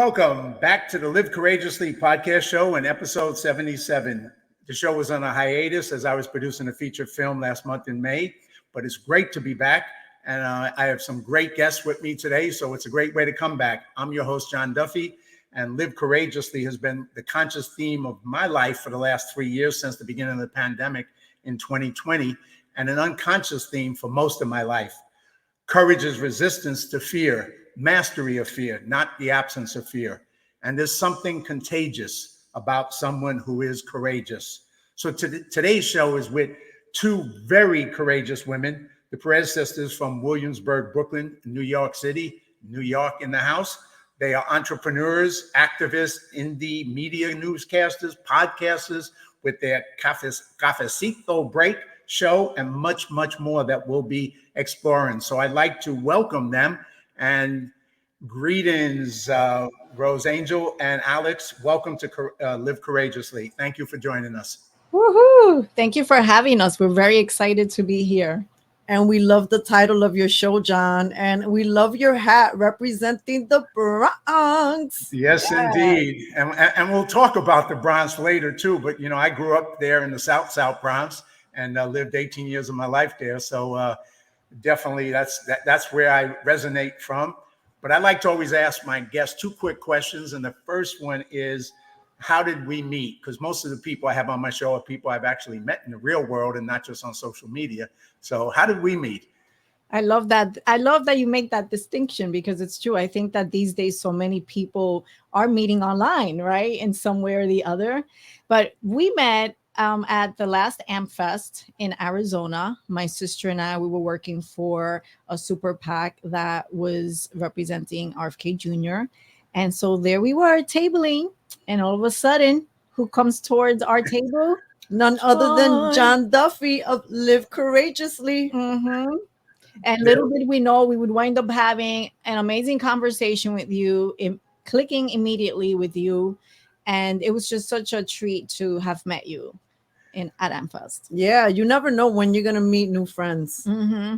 Welcome back to the Live Courageously podcast show in episode 77. The show was on a hiatus as I was producing a feature film last month in May, but it's great to be back. And I have some great guests with me today, so it's a great way to come back. I'm your host, John Duffy, and Live Courageously has been the conscious theme of my life for the last 3 years since the beginning of the pandemic in 2020, and an unconscious theme for most of my life. Courage is resistance to fear, mastery of fear, not the absence of fear. And there's something contagious about someone who is courageous. So today's show is with two very courageous women, the Perez Sisters from Williamsburg, Brooklyn, New York City, New York in the house. They are entrepreneurs, activists, indie media newscasters, podcasters with their Cafecito Break show and much, much more that we'll be exploring. So I'd like to welcome them. And greetings, Rose Angel and Alex. Welcome to Live Courageously. Thank you for joining us. Woohoo! Thank you for having us. We're very excited to be here. And we love the title of your show, John. And we love your hat representing the Bronx. Yes, indeed. And we'll talk about the Bronx later, too. But, you know, I grew up there in the South Bronx and lived 18 years of my life there. So definitely that's where I resonate from. But I like to always ask my guests two quick questions. And the first one is, how did we meet? Because most of the people I have on my show are people I've actually met in the real world and not just on social media. So how did we meet? I love that. I love that you make that distinction because it's true. I think that these days so many people are meeting online, right? In some way or the other. But we met at the last AMP Fest in Arizona. My sister and I, we were working for a super PAC that was representing RFK Jr. And so there we were tabling. And all of a sudden, who comes towards our table? None other than John Duffy of Live Courageously. Mm-hmm. And little did we know we would wind up having an amazing conversation with you, clicking immediately with you. And it was just such a treat to have met you at AmFest. Yeah, you never know when you're going to meet new friends. Mm-hmm.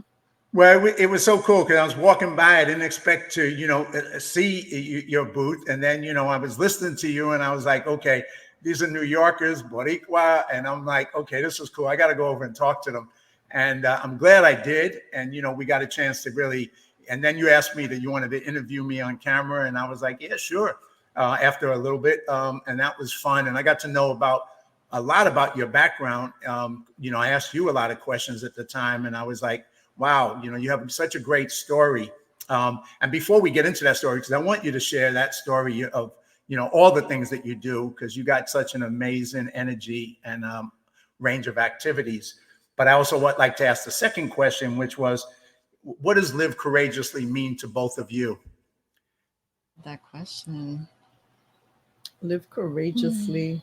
Well, it was so cool because I was walking by. I didn't expect to, see your booth. And then, I was listening to you and I was like, okay, these are New Yorkers, Boricua. And I'm like, okay, this is cool. I got to go over and talk to them. And I'm glad I did. And, we got a chance to really, and then you asked me that you wanted to interview me on camera. And I was like, yeah, sure. After a little bit. And that was fun. And I got to know a lot about your background. I asked you a lot of questions at the time and I was like, wow, you have such a great story. And before we get into that story, because I want you to share that story of, all the things that you do, because you got such an amazing energy and range of activities. But I also would like to ask the second question, which was, what does Live Courageously mean to both of you? That question. Live courageously.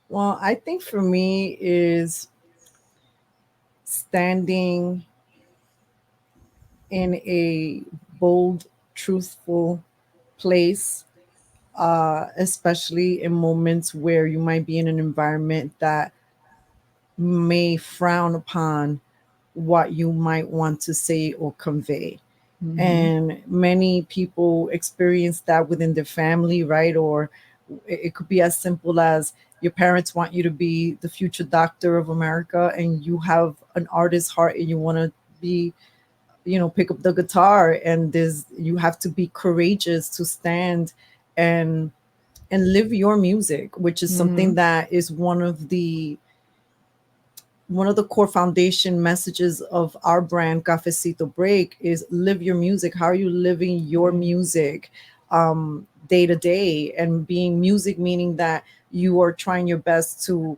Well, I think for me is standing in a bold, truthful place, especially in moments where you might be in an environment that may frown upon what you might want to say or convey. Mm-hmm. And many people experience that within their family, right? Or it could be as simple as your parents want you to be the future doctor of America and you have an artist's heart and you want to be, pick up the guitar, and you have to be courageous to stand and live your music, which is something that is one of the core foundation messages of our brand, Cafecito Break, is live your music. How are you living your music day to day? And being music, meaning that you are trying your best to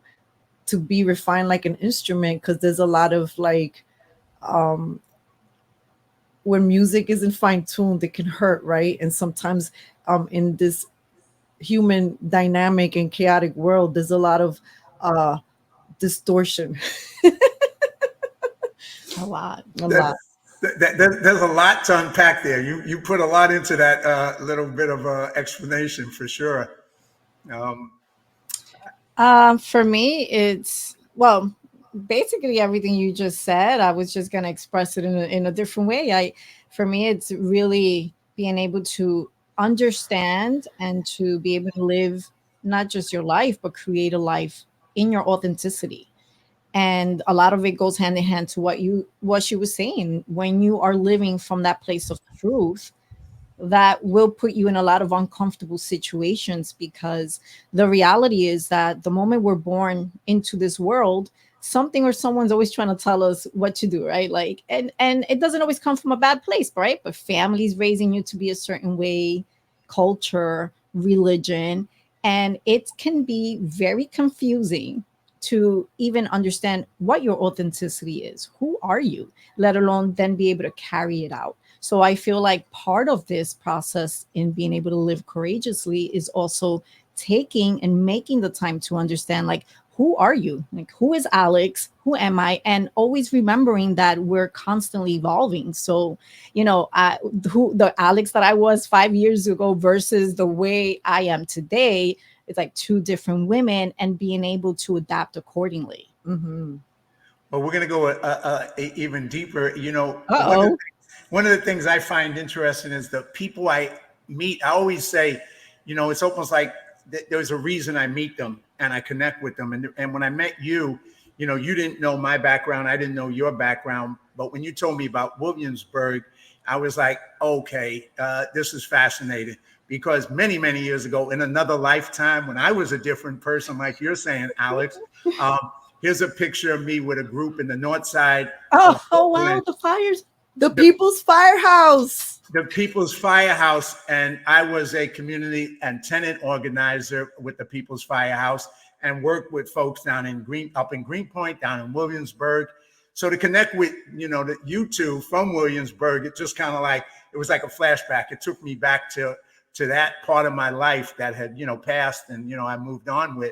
be refined like an instrument, because there's a lot of when music isn't fine-tuned, it can hurt, right? And sometimes in this human dynamic and chaotic world, there's a lot of distortion. A lot. There's a lot to unpack there. You put a lot into that little bit of explanation for sure. For me, it's, well, basically everything you just said. I was just going to express it in a different way. For me, it's really being able to understand and to be able to live not just your life, but create a life in your authenticity. And a lot of it goes hand in hand to what she was saying. When you are living from that place of truth, that will put you in a lot of uncomfortable situations, because the reality is that the moment we're born into this world, something or someone's always trying to tell us what to do, right? Like, and it doesn't always come from a bad place, right? But families raising you to be a certain way, culture, religion, and it can be very confusing to even understand what your authenticity is. Who are you? Let alone then be able to carry it out. So I feel like part of this process in being able to live courageously is also taking and making the time to understand, like, who are you? Like, who is Alex? Who am I? And always remembering that we're constantly evolving. So, who the Alex that I was 5 years ago versus the way I am today, it's like two different women, and being able to adapt accordingly. Mm-hmm. Well, we're going to go even deeper. Uh-oh. One of the things I find interesting is the people I meet. I always say, it's almost like there's a reason I meet them and I connect with them. And when I met you, you didn't know my background. I didn't know your background. But when you told me about Williamsburg, I was like, okay, this is fascinating. Because many, many years ago, in another lifetime, when I was a different person, like you're saying, Alex, here's a picture of me with a group in the north side. Oh wow, the fires. The People's Firehouse. The People's Firehouse. And I was a community and tenant organizer with the People's Firehouse and worked with folks down in Greenpoint, down in Williamsburg. So to connect with, you two from Williamsburg, it just kind of like, it was like a flashback. It took me back to that part of my life that had, passed and, I moved on with,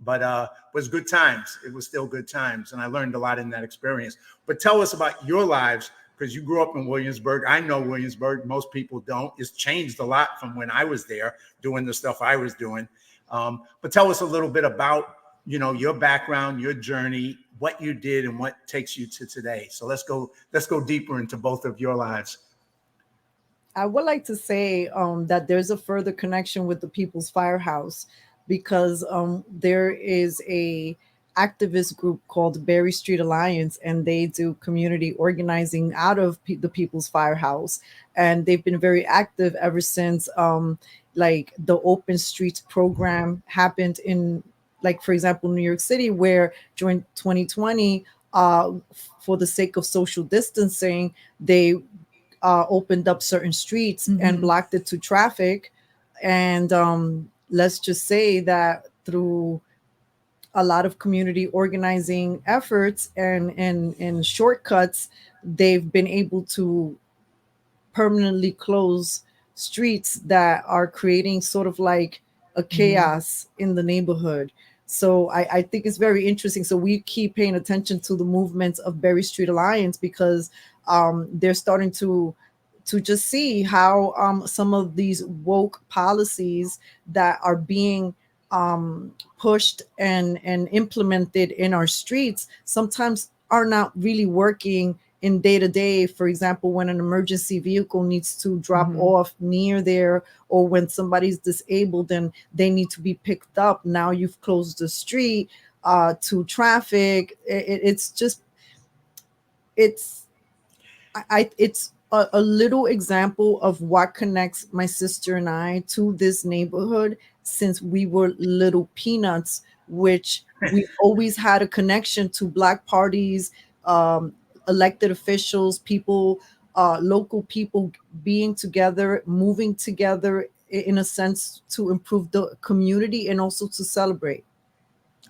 but was good times. It was still good times. And I learned a lot in that experience. But tell us about your lives, because you grew up in Williamsburg. I know Williamsburg. Most people don't. It's changed a lot from when I was there doing the stuff I was doing. But tell us a little bit about, your background, your journey, what you did and what takes you to today. So let's go deeper into both of your lives. I would like to say that there's a further connection with the People's Firehouse, because there is a activist group called Berry Street Alliance, and they do community organizing out of the People's Firehouse. And they've been very active ever since like the Open Streets program happened in, like, for example, New York City, where during 2020, for the sake of social distancing, they opened up certain streets and blocked it to traffic. And let's just say that through a lot of community organizing efforts and shortcuts, they've been able to permanently close streets that are creating sort of like a chaos in the neighborhood. So I think it's very interesting. So we keep paying attention to the movements of Berry Street Alliance, because they're starting to just see how some of these woke policies that are being pushed and implemented in our streets sometimes are not really working in day to day. For example, when an emergency vehicle needs to drop off near there, or when somebody's disabled and they need to be picked up, now you've closed the street to traffic. It's a little example of what connects my sister and I to this neighborhood since we were little peanuts, which we always had a connection to Black parties, elected officials, people, local people being together, moving together in a sense to improve the community and also to celebrate.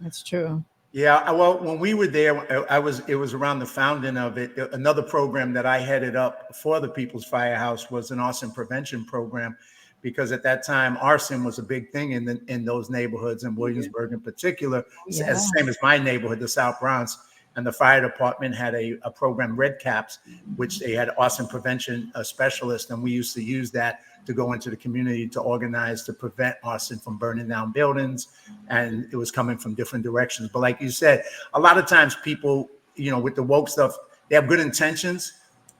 That's true. Yeah, well, when we were there, it was around the founding of it. Another program that I headed up for the People's Firehouse was an arson prevention program, because at that time, arson was a big thing in those neighborhoods, in Williamsburg in particular, as same as my neighborhood, the South Bronx. And the fire department had a program, Red Caps, which they had arson prevention specialists. And we used to use that to go into the community to organize to prevent arson from burning down buildings. And it was coming from different directions. But like you said, a lot of times people, with the woke stuff, they have good intentions,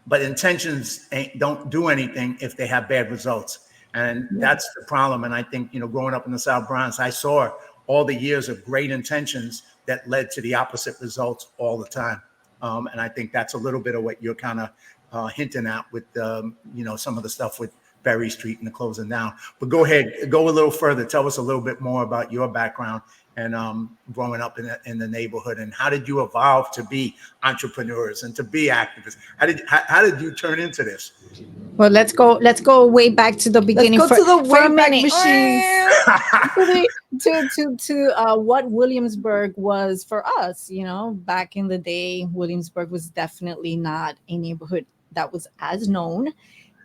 but intentions don't do anything if they have bad results. And that's the problem. And I think, growing up in the South Bronx, I saw all the years of great intentions that led to the opposite results all the time. And I think that's a little bit of what you're kind of hinting at with, some of the stuff with Berry Street and the closing down. But go ahead, go a little further. Tell us a little bit more about your background and growing up in the neighborhood, and how did you evolve to be entrepreneurs and to be activists? How did you turn into this? Well, let's go way back to the beginning. Let's go to the for a Wayback minute. Machines. to what Williamsburg was for us. Back in the day, Williamsburg was definitely not a neighborhood that was as known,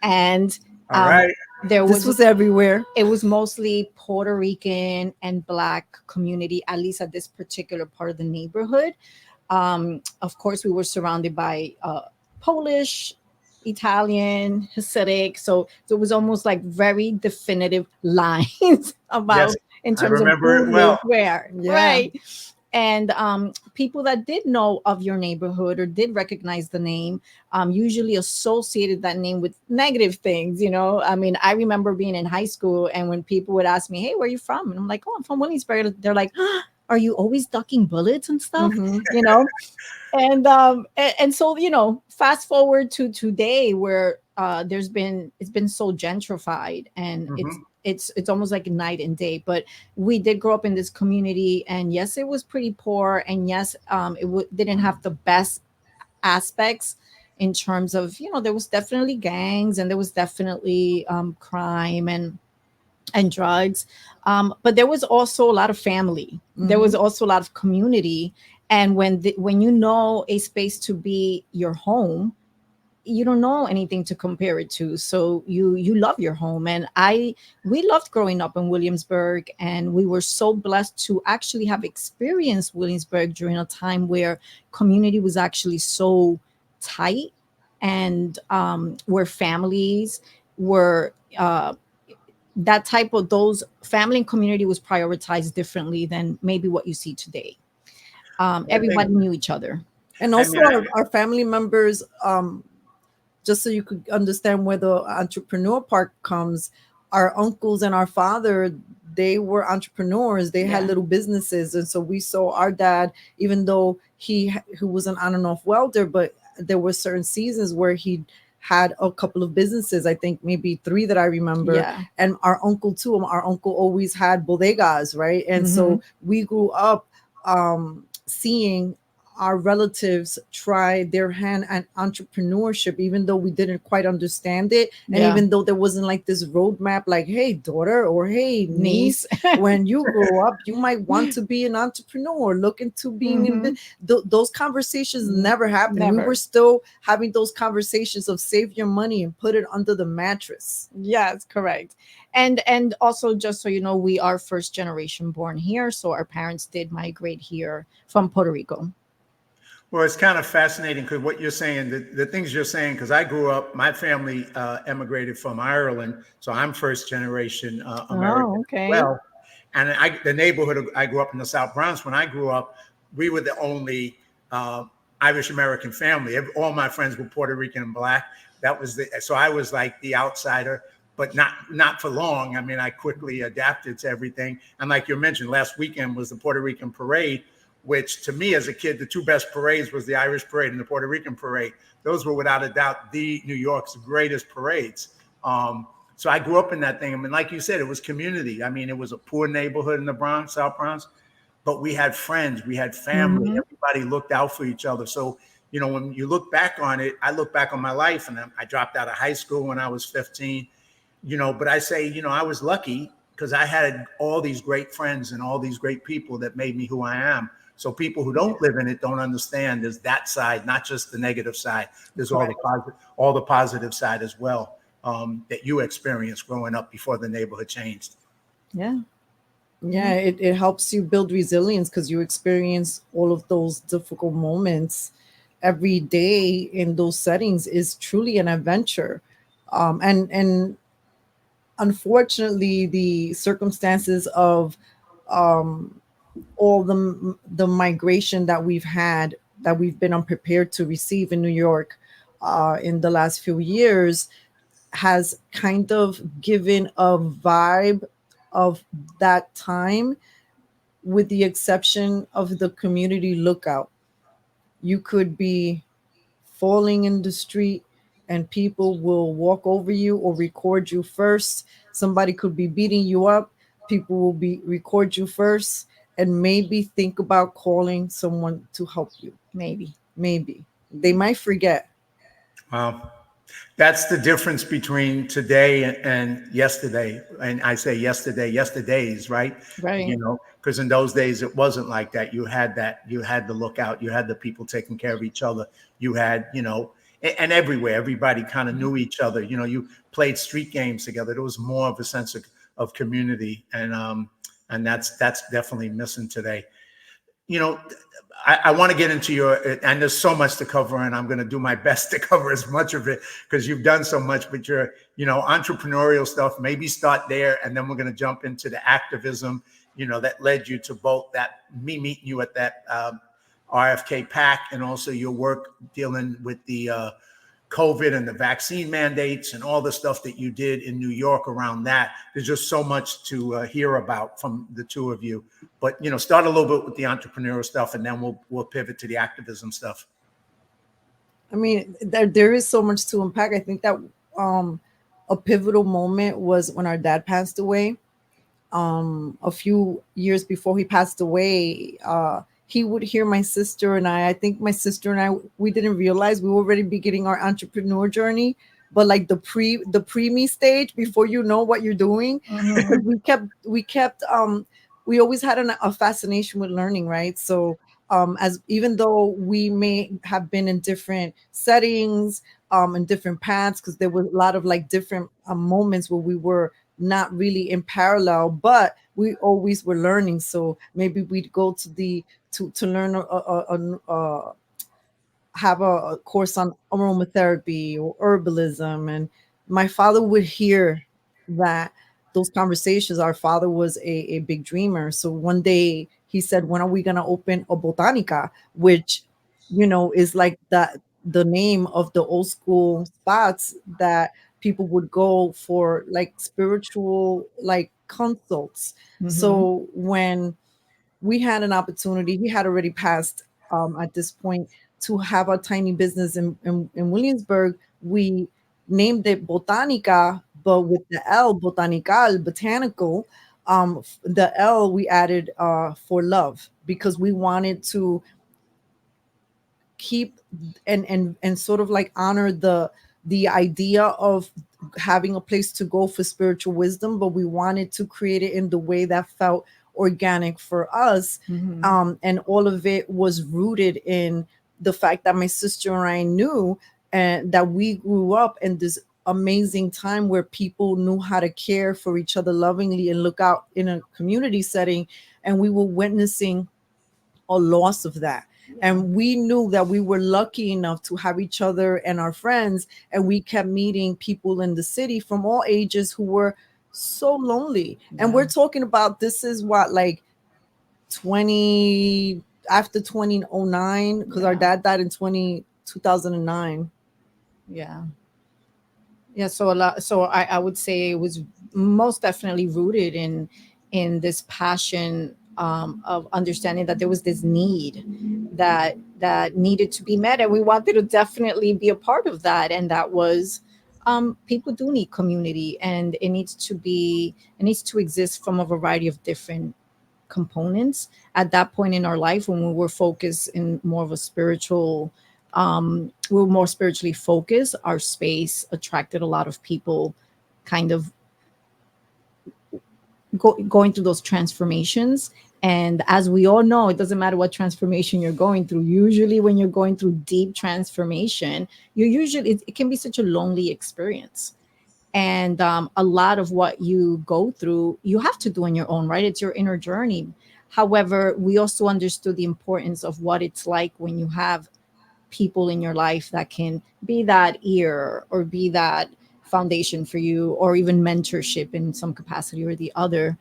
and all right. This was everywhere. It was mostly Puerto Rican and Black community, at least at this particular part of the neighborhood. Of course, we were surrounded by Polish, Italian, Hasidic. So it was almost like very definitive lines about in terms of who lived where. Yeah. Right. And people that did know of your neighborhood or did recognize the name usually associated that name with negative things. I mean, I remember being in high school, and when people would ask me, "Hey, where are you from?" And I'm like, "Oh, I'm from Williamsburg." They're like, "Are you always ducking bullets and stuff?" And so, fast forward to today, where it's been so gentrified, and it's almost like night and day. But we did grow up in this community, and yes, it was pretty poor, and yes, it didn't have the best aspects in terms of, there was definitely gangs, and there was definitely crime and drugs, but there was also a lot of family. There was also a lot of community, and when you know a space to be your home, you don't know anything to compare it to. So you love your home. And we loved growing up in Williamsburg, and we were so blessed to actually have experienced Williamsburg during a time where community was actually so tight, and where families were that type of those family and community was prioritized differently than maybe what you see today. Everybody knew each other. And also our family members, just so you could understand where the entrepreneur part comes, our uncles and our father, they were entrepreneurs. They had little businesses. And so we saw our dad, even though he was an on and off welder, but there were certain seasons where he had a couple of businesses, I think maybe 3 that I remember. Yeah. And our uncle too, our uncle always had bodegas, right? And so we grew up seeing our relatives try their hand at entrepreneurship, even though we didn't quite understand it. And even though there wasn't like this roadmap, like, hey, daughter, or hey, niece, when you grow up, you might want to be an entrepreneur, look into being in those conversations never happened. Never. We were still having those conversations of save your money and put it under the mattress. Yes, correct. And also, just so you know, we are first generation born here. So our parents did migrate here from Puerto Rico. Well, it's kind of fascinating because what you're saying, the things you're saying, because I grew up, my family emigrated from Ireland. So I'm first generation American as well. And the neighborhood, I grew up in the South Bronx. When I grew up, we were the only Irish American family. All my friends were Puerto Rican and Black. So I was like the outsider, but not for long. I mean, I quickly adapted to everything. And like you mentioned, last weekend was the Puerto Rican parade, which to me as a kid, the 2 best parades was the Irish parade and the Puerto Rican parade. Those were without a doubt the New York's greatest parades. So I grew up in that thing. I mean, like you said, it was community. I mean, it was a poor neighborhood in the Bronx, South Bronx, but we had friends, we had family, everybody looked out for each other. So, when you look back on it, I look back on my life, and I dropped out of high school when I was 15, but I say, I was lucky because I had all these great friends and all these great people that made me who I am. So people who don't live in it don't understand there's that side, not just the negative side. There's all the positive side as well that you experienced growing up before the neighborhood changed. Yeah. Yeah, it helps you build resilience because you experience all of those difficult moments every day in those settings is truly an adventure. And unfortunately, the circumstances of all the migration that we've had, that we've been unprepared to receive in New York in the last few years, has kind of given a vibe of that time, with the exception of the community lookout. You could be falling in the street and people will walk over you or record you first. Somebody could be beating you up. People will be record you first and maybe think about calling someone to help you. Maybe. Maybe they might forget. Wow. That's the difference between today and yesterday. And I say yesterday, yesterdays, right? Right. You know, because in those days it wasn't like that. You had the lookout, you had the people taking care of each other. You had, you know, and everywhere, everybody kind of knew each other. You know, you played street games together. There was more of a sense of community. And that's definitely missing today. You know, I want to get into your, and there's so much to cover, and I'm going to do my best to cover as much of it because you've done so much, but your, you know, entrepreneurial stuff, maybe start there. And then we're going to jump into the activism, you know, that led you to both that, me meeting you at that RFK PAC, and also your work dealing with the COVID and the vaccine mandates and all the stuff that you did in New York around that. There's just so much to hear about from the two of you. But, you know, start a little bit with the entrepreneurial stuff, and then we'll pivot to the activism stuff. I mean, there is so much to unpack. I think that a pivotal moment was when our dad passed away. A few years before he passed away, he would hear my sister and I think my sister and I, we didn't realize we were already beginning our entrepreneur journey, but like the pre-me stage, before you know what you're doing. Because we always had a fascination with learning, right? So as even though we may have been in different settings, in different paths, because there were a lot of like different moments where we were not really in parallel, but we always were learning. So maybe we'd go to learn have a course on aromatherapy or herbalism, and my father would hear that those conversations. Our father was a big dreamer, so one day he said, when are we going to open a Botanica, which, you know, is like the name of the old school spots that people would go for like spiritual like consults. So when we had an opportunity, he had already passed at this point, to have a tiny business in Williamsburg. We named it Botanica, but with the L, botanical, botanical. The L we added for love, because we wanted to keep and sort of like honor the idea of having a place to go for spiritual wisdom, but we wanted to create it in the way that felt organic for us. And all of it was rooted in the fact that my sister and I knew, and that we grew up in this amazing time where people knew how to care for each other lovingly and look out in a community setting, and we were witnessing a loss of that. And we knew that we were lucky enough to have each other and our friends, and we kept meeting people in the city from all ages who were so lonely. And we're talking about, this is what, like 20 after 2009, because our dad died in 2009. So a lot. So I would say it was most definitely rooted in this passion of understanding that there was this need that needed to be met, and we wanted to definitely be a part of that. And that was, people do need community, and it needs to exist from a variety of different components. At that point in our life, when we were focused in more of a spiritual, we were more spiritually focused, our space attracted a lot of people kind of going through those transformations. And as we all know, it doesn't matter what transformation you're going through. Usually when you're going through deep transformation, it can be such a lonely experience. And a lot of what you go through, you have to do on your own, right? It's your inner journey. However, we also understood the importance of what it's like when you have people in your life that can be that ear or be that foundation for you, or even mentorship in some capacity or the other.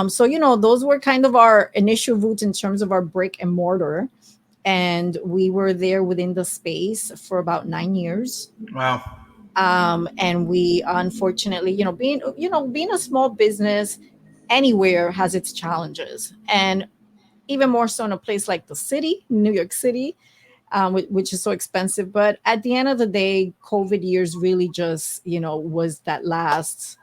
So, those were kind of our initial roots in terms of our brick and mortar. And we were there within the space for about 9 years. Wow. And we unfortunately, being a small business anywhere has its challenges, and even more so in a place like the city, New York City, which is so expensive. But at the end of the day, COVID years really just, was that last,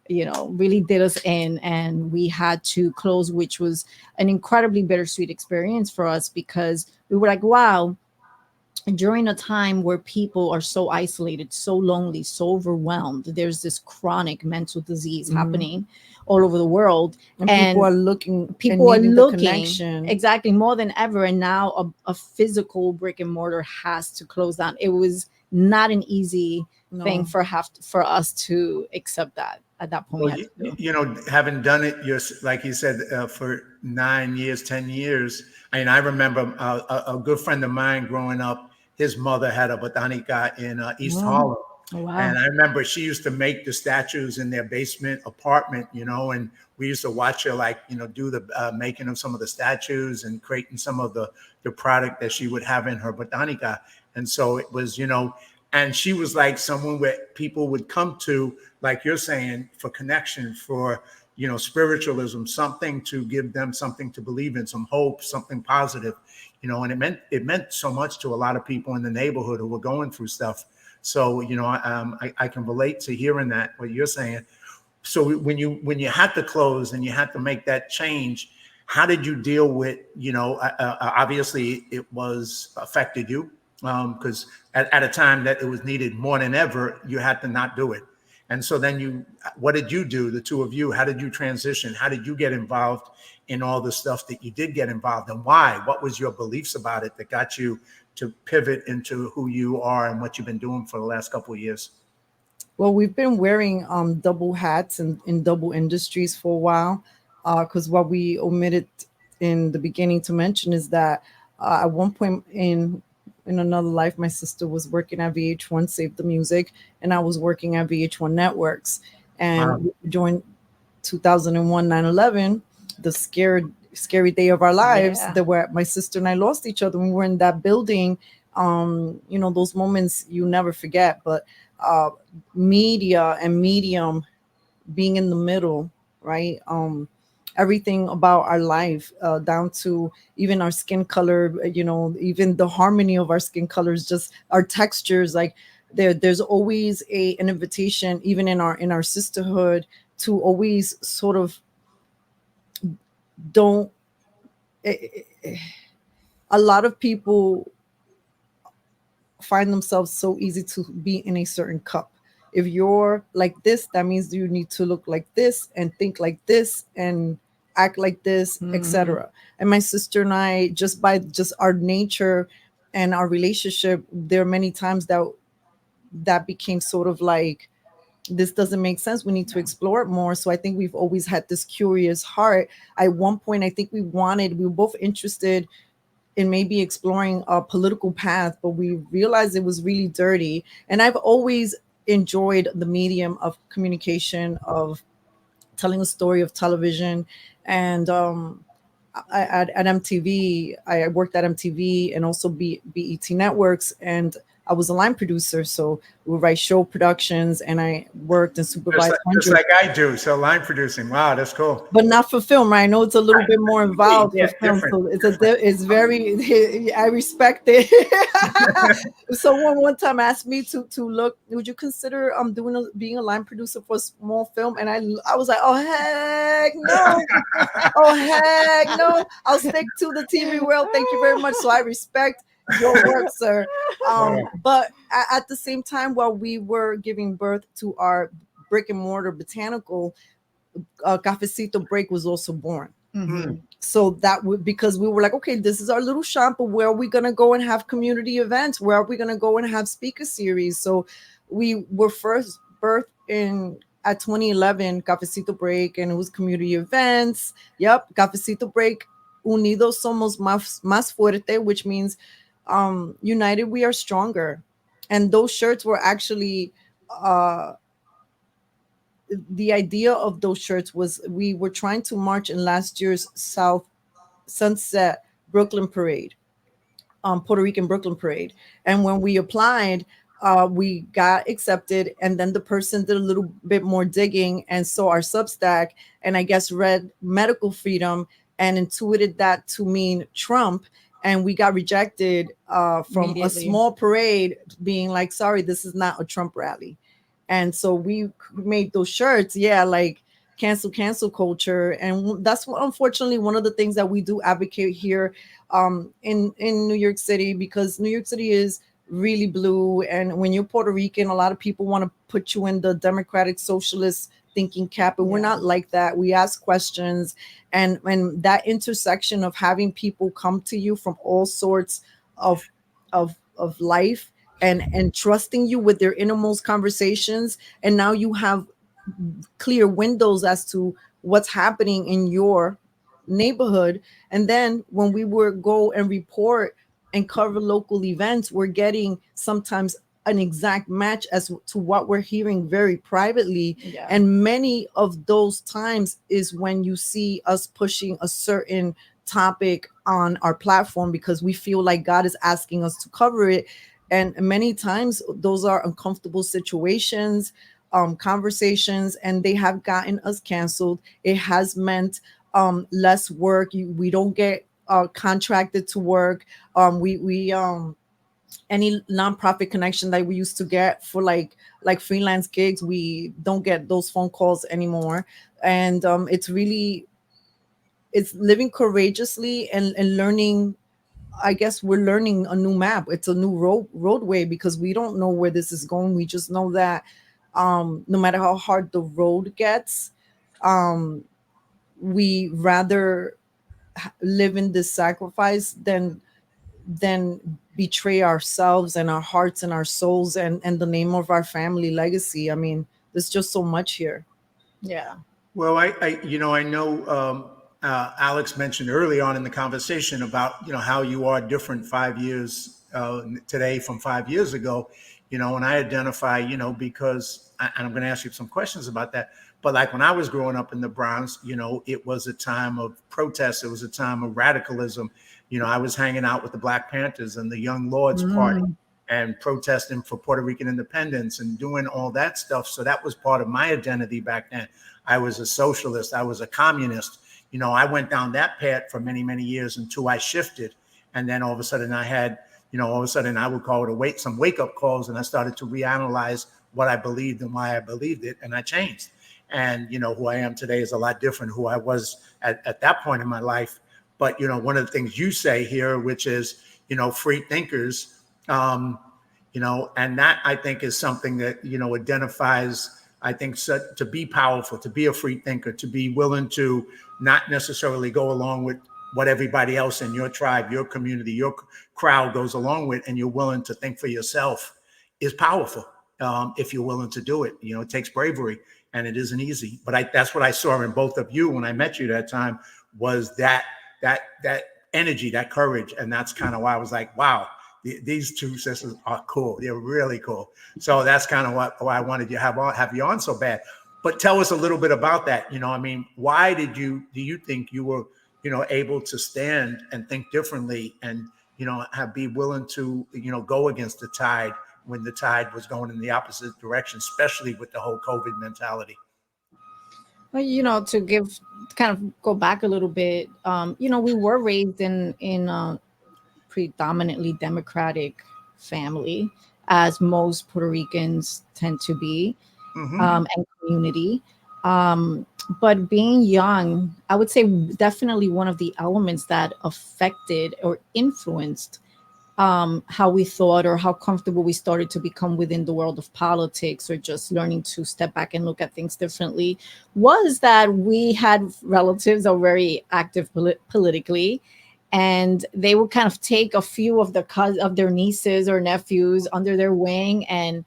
really did us in, and we had to close, which was an incredibly bittersweet experience for us, because we were like, wow, during a time where people are so isolated, so lonely, so overwhelmed, there's this chronic mental disease happening all over the world, And and people are looking and people are needing the looking connection. exactly more than ever. And now a physical brick and mortar has to close down. It was not an easy thing No. for us to accept that. At that point, we Well, had to do. having done it, like you said, for 9 years, 10 years. I mean, I remember a good friend of mine growing up, his mother had a Botanica in East Harlem. Oh, wow. And I remember she used to make the statues in their basement apartment, and we used to watch her, like, do the making of some of the statues and creating some of the product that she would have in her Botanica. And so it was, and she was like someone where people would come to, like you're saying, for connection, for, spiritualism, something to give them something to believe in, some hope, something positive, and it meant so much to a lot of people in the neighborhood who were going through stuff. So, I can relate to hearing that, what you're saying. So when you had to close and you had to make that change, how did you deal with, obviously it was affected you, because at a time that it was needed more than ever, you had to not do it. And so then what did you do, the two of you? How did you transition? How did you get involved in all the stuff that you did get involved in? Why? What was your beliefs about it that got you to pivot into who you are and what you've been doing for the last couple of years? Well, we've been wearing double hats in double industries for a while, because what we omitted in the beginning to mention is that at one point in another life, my sister was working at VH1 Save the Music, and I was working at VH1 Networks. And Wow. during 2001 9/11, the scary day of our lives, Yeah. that where my sister and I lost each other. We were in that building. Those moments you never forget. But media and medium being in the middle, right? Everything about our life, down to even our skin color, even the harmony of our skin colors, just our textures, like there's always an invitation, even in our sisterhood, to always sort of don't a lot of people find themselves so easy to be in a certain cup. If you're like this, that means you need to look like this and think like this and act like this, etc. And my sister and I, just by just our nature and our relationship, there are many times that became sort of like, this doesn't make sense. We need to explore it more. So I think we've always had this curious heart. At one point, I think we were both interested in maybe exploring a political path, but we realized it was really dirty. And I've always enjoyed the medium of communication, of telling a story, of television. And at MTV, I worked at MTV and also BET Networks, and I was a line producer. So we would write show productions, and I worked and supervised Just like I do. So line producing. Wow, that's cool. but not for film, right? I know it's a little bit more involved Yeah, for film, different. so it's very. I respect it. Someone one time asked me to look. Would you consider being a line producer for a small film? And I was like, oh heck no, oh heck no! I'll stick to the TV world. Thank you very much. So I respect your work, sir. But at the same time, while we were giving birth to our brick and mortar botanical, Cafecito Break was also born. So that would, because we were like, okay, this is our little shop, but where are we going to go and have community events? Where are we going to go and have speaker series? So we were first birthed at 2011, Cafecito Break, and it was community events. Yep, Cafecito Break, unidos somos más fuerte, which means united we are stronger. And those shirts were actually the idea of those shirts was, we were trying to march in last year's Sunset Brooklyn Parade, Puerto Rican Brooklyn Parade. And when we applied, we got accepted, and then the person did a little bit more digging and saw our Substack, and I guess read medical freedom and intuited that to mean Trump, and we got rejected from a small parade being like, sorry, this is not a Trump rally. And so we made those shirts, like cancel culture. And that's unfortunately one of the things that we do advocate here in New York City, because New York City is really blue. And when you're Puerto Rican, a lot of people want to put you in the democratic socialist thinking cap, and we're not like that. We ask questions, and that intersection of having people come to you from all sorts of life and trusting you with their innermost conversations, and now you have clear windows as to what's happening in your neighborhood. And then when we would go and report and cover local events, we're getting sometimes an exact match as to what we're hearing very privately. And many of those times is when you see us pushing a certain topic on our platform because we feel like God is asking us to cover it. And many times those are uncomfortable situations, conversations, and they have gotten us canceled. It has meant less work. We don't get contracted to work. We any nonprofit connection that we used to get for like freelance gigs, we don't get those phone calls anymore. And it's living courageously and learning. I guess we're learning a new map. It's a new roadway because we don't know where this is going. We just know that no matter how hard the road gets, we rather live in this sacrifice than betray ourselves and our hearts and our souls and the name of our family legacy. I mean, there's just so much here. Yeah. Well, I know Alex mentioned early on in the conversation about, how you are different 5 years today from 5 years ago, and I identify, because, and I'm going to ask you some questions about that. But like when I was growing up in the Bronx, it was a time of protest. It was a time of radicalism. I was hanging out with the Black Panthers and the Young Lords Party and protesting for Puerto Rican independence and doing all that stuff. So that was part of my identity back then. I was a socialist. I was a communist. I went down that path for many, many years until I shifted. And then all of a sudden I had, I would call it some wake-up calls, and I started to reanalyze what I believed and why I believed it, and I changed. And, who I am today is a lot different who I was at that point in my life. But, one of the things you say here, which is, free thinkers, and that I think is something that, identifies, I think, to be powerful, to be a free thinker, to be willing to not necessarily go along with what everybody else in your tribe, your community, your crowd goes along with, and you're willing to think for yourself is powerful. If you're willing to do it, it takes bravery, and it isn't easy. But that's what I saw in both of you when I met you that time, was that energy, that courage. And that's kind of why I was like, wow, these two sisters are cool. They're really cool. So that's kind of why I wanted to have you on so bad. But tell us a little bit about that. Why do you think you were, able to stand and think differently and, be willing to, go against the tide when the tide was going in the opposite direction, especially with the whole COVID mentality? Well, to kind of go back a little bit, we were raised in a predominantly Democratic family, as most Puerto Ricans tend to be, and community. But being young, I would say definitely one of the elements that affected or influenced how we thought or how comfortable we started to become within the world of politics, or just learning to step back and look at things differently, was that we had relatives that were very active politically, and they would kind of take a few of their nieces or nephews under their wing and,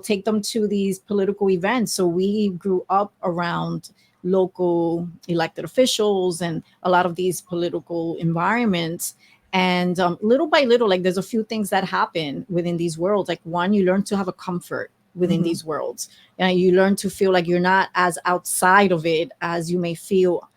take them to these political events. So we grew up around local elected officials and a lot of these political environments. And little by little, like, there's a few things that happen within these worlds. Like, one, you learn to have a comfort within these worlds. And you learn to feel like you're not as outside of it as you may feel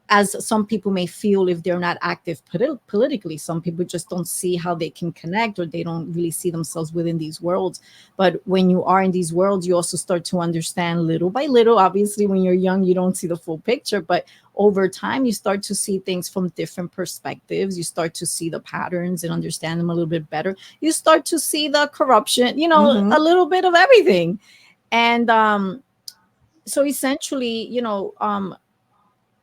as some people may feel if they're not active politically. Some people just don't see how they can connect, or they don't really see themselves within these worlds. But when you are in these worlds, you also start to understand little by little. Obviously, when you're young, you don't see the full picture, but over time, you start to see things from different perspectives. You start to see the patterns and understand them a little bit better. You start to see the corruption, a little bit of everything. And so essentially,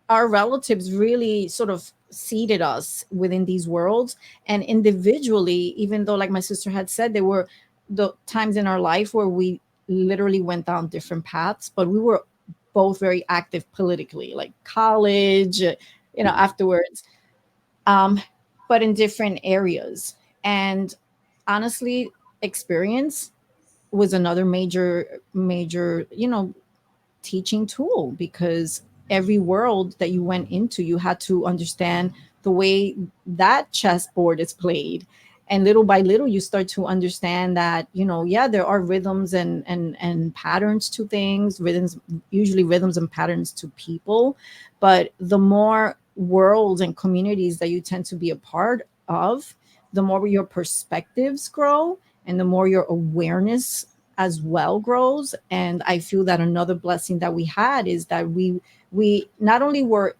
our relatives really sort of seeded us within these worlds. And individually, even though, like my sister had said, there were the times in our life where we literally went down different paths, but we were both very active politically, like college, afterwards, but in different areas. And honestly, experience was another major teaching tool, because every world that you went into, you had to understand the way that chessboard is played. And little by little, you start to understand that, yeah, there are rhythms and patterns to things, usually rhythms and patterns to people. But the more worlds and communities that you tend to be a part of, the more your perspectives grow, and the more your awareness as well grows. And I feel that another blessing that we had is that we not only were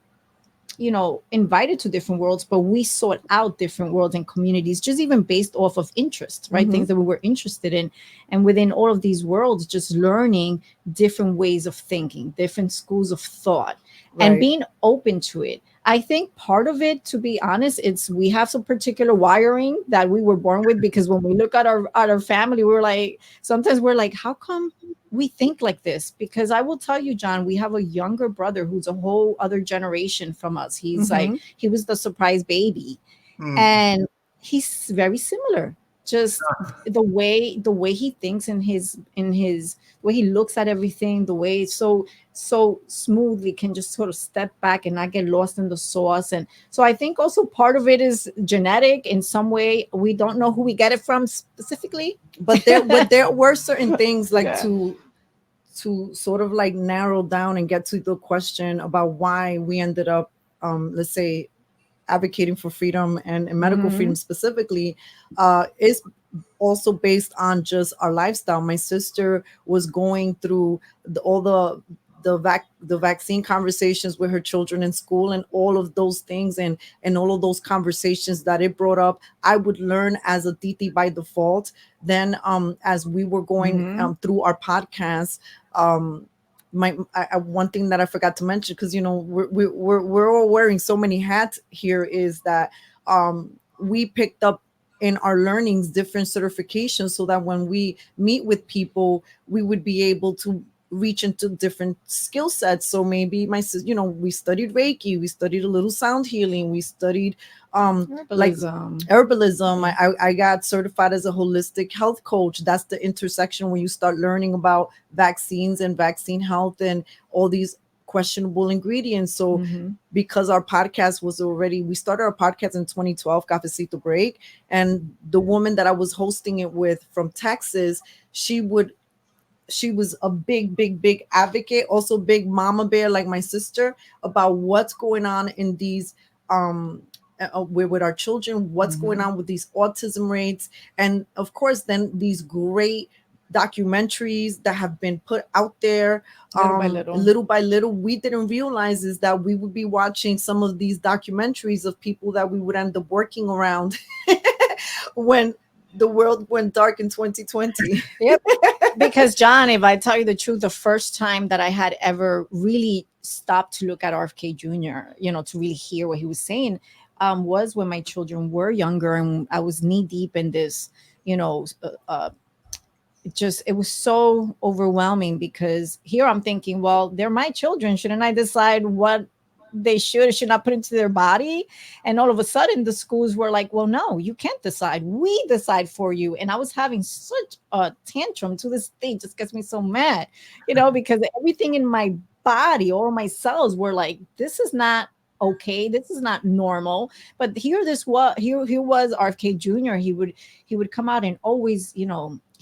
invited to different worlds, but we sought out different worlds and communities, just even based off of interest, right? Things that we were interested in. And within all of these worlds, just learning different ways of thinking, different schools of thought, and being open to it. I think part of it, to be honest, we have some particular wiring that we were born with, because when we look at our family, sometimes we're like, how come we think like this? Because I will tell you, John, we have a younger brother who's a whole other generation from us. He's he was the surprise baby, and he's very similar. Just the way he thinks, and his the way he looks at everything, the way so smoothly can just sort of step back and not get lost in the sauce. And so I think also part of it is genetic in some way. We don't know who we get it from specifically, but there were certain things like to sort of like narrow down and get to the question about why we ended up let's say advocating for freedom and medical freedom specifically, is also based on just our lifestyle. My sister was going through all the vaccine conversations with her children in school, and all of those things, and all of those conversations that it brought up. I would learn as a titi by default. Then as we were going through our podcast, one thing that I forgot to mention, because we're all wearing so many hats here, is that we picked up in our learnings different certifications, so that when we meet with people, we would be able to reach into different skill sets. So maybe we studied Reiki, we studied a little sound healing, we studied herbalism. I got certified as a holistic health coach. That's the intersection when you start learning about vaccines and vaccine health and all these questionable ingredients. So because our podcast we started our podcast in 2012, Cafecito Break, and the woman that I was hosting it with from Texas, she was a big advocate, also big mama bear like my sister, about what's going on in these with our children, what's going on with these autism rates. And of course, then these great documentaries that have been put out there little by little. We didn't realize is that we would be watching some of these documentaries of people that we would end up working around when the world went dark in 2020. Yep. Because John, if I tell you the truth, the first time that I had ever really stopped to look at RFK Jr., to really hear what he was saying, was when my children were younger, and I was knee deep in this, it was so overwhelming, because here I'm thinking, well, they're my children. Shouldn't I decide what they should or should not put into their body? And all of a sudden the schools were like, well, no, you can't decide. We decide for you. And I was having such a tantrum. To this day, just gets me so mad, because everything in my body, all my cells were like, this is not okay. This is not normal. But here was RFK Jr. He would come out and always,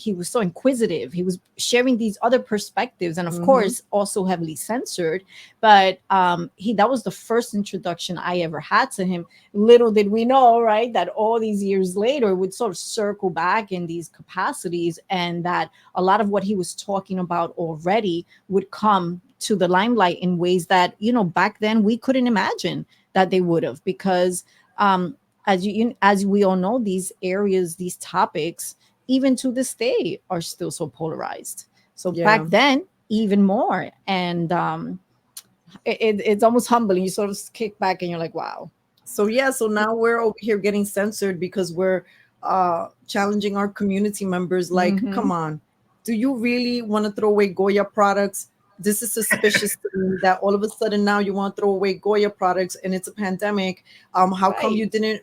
he was so inquisitive. He was sharing these other perspectives, and of course also heavily censored. But that was the first introduction I ever had to him. Little did we know, right, that all these years later would sort of circle back in these capacities, and that a lot of what he was talking about already would come to the limelight in ways that, back then we couldn't imagine that they would have, because as we all know, these areas, these topics, even to this day, are still so polarized. So back then, even more. And it's almost humbling. You sort of kick back and you're like, wow. So now we're over here getting censored because we're challenging our community members. Like, come on, do you really want to throw away Goya products? This is suspicious to me that all of a sudden now you want to throw away Goya products and it's a pandemic. How come you didn't,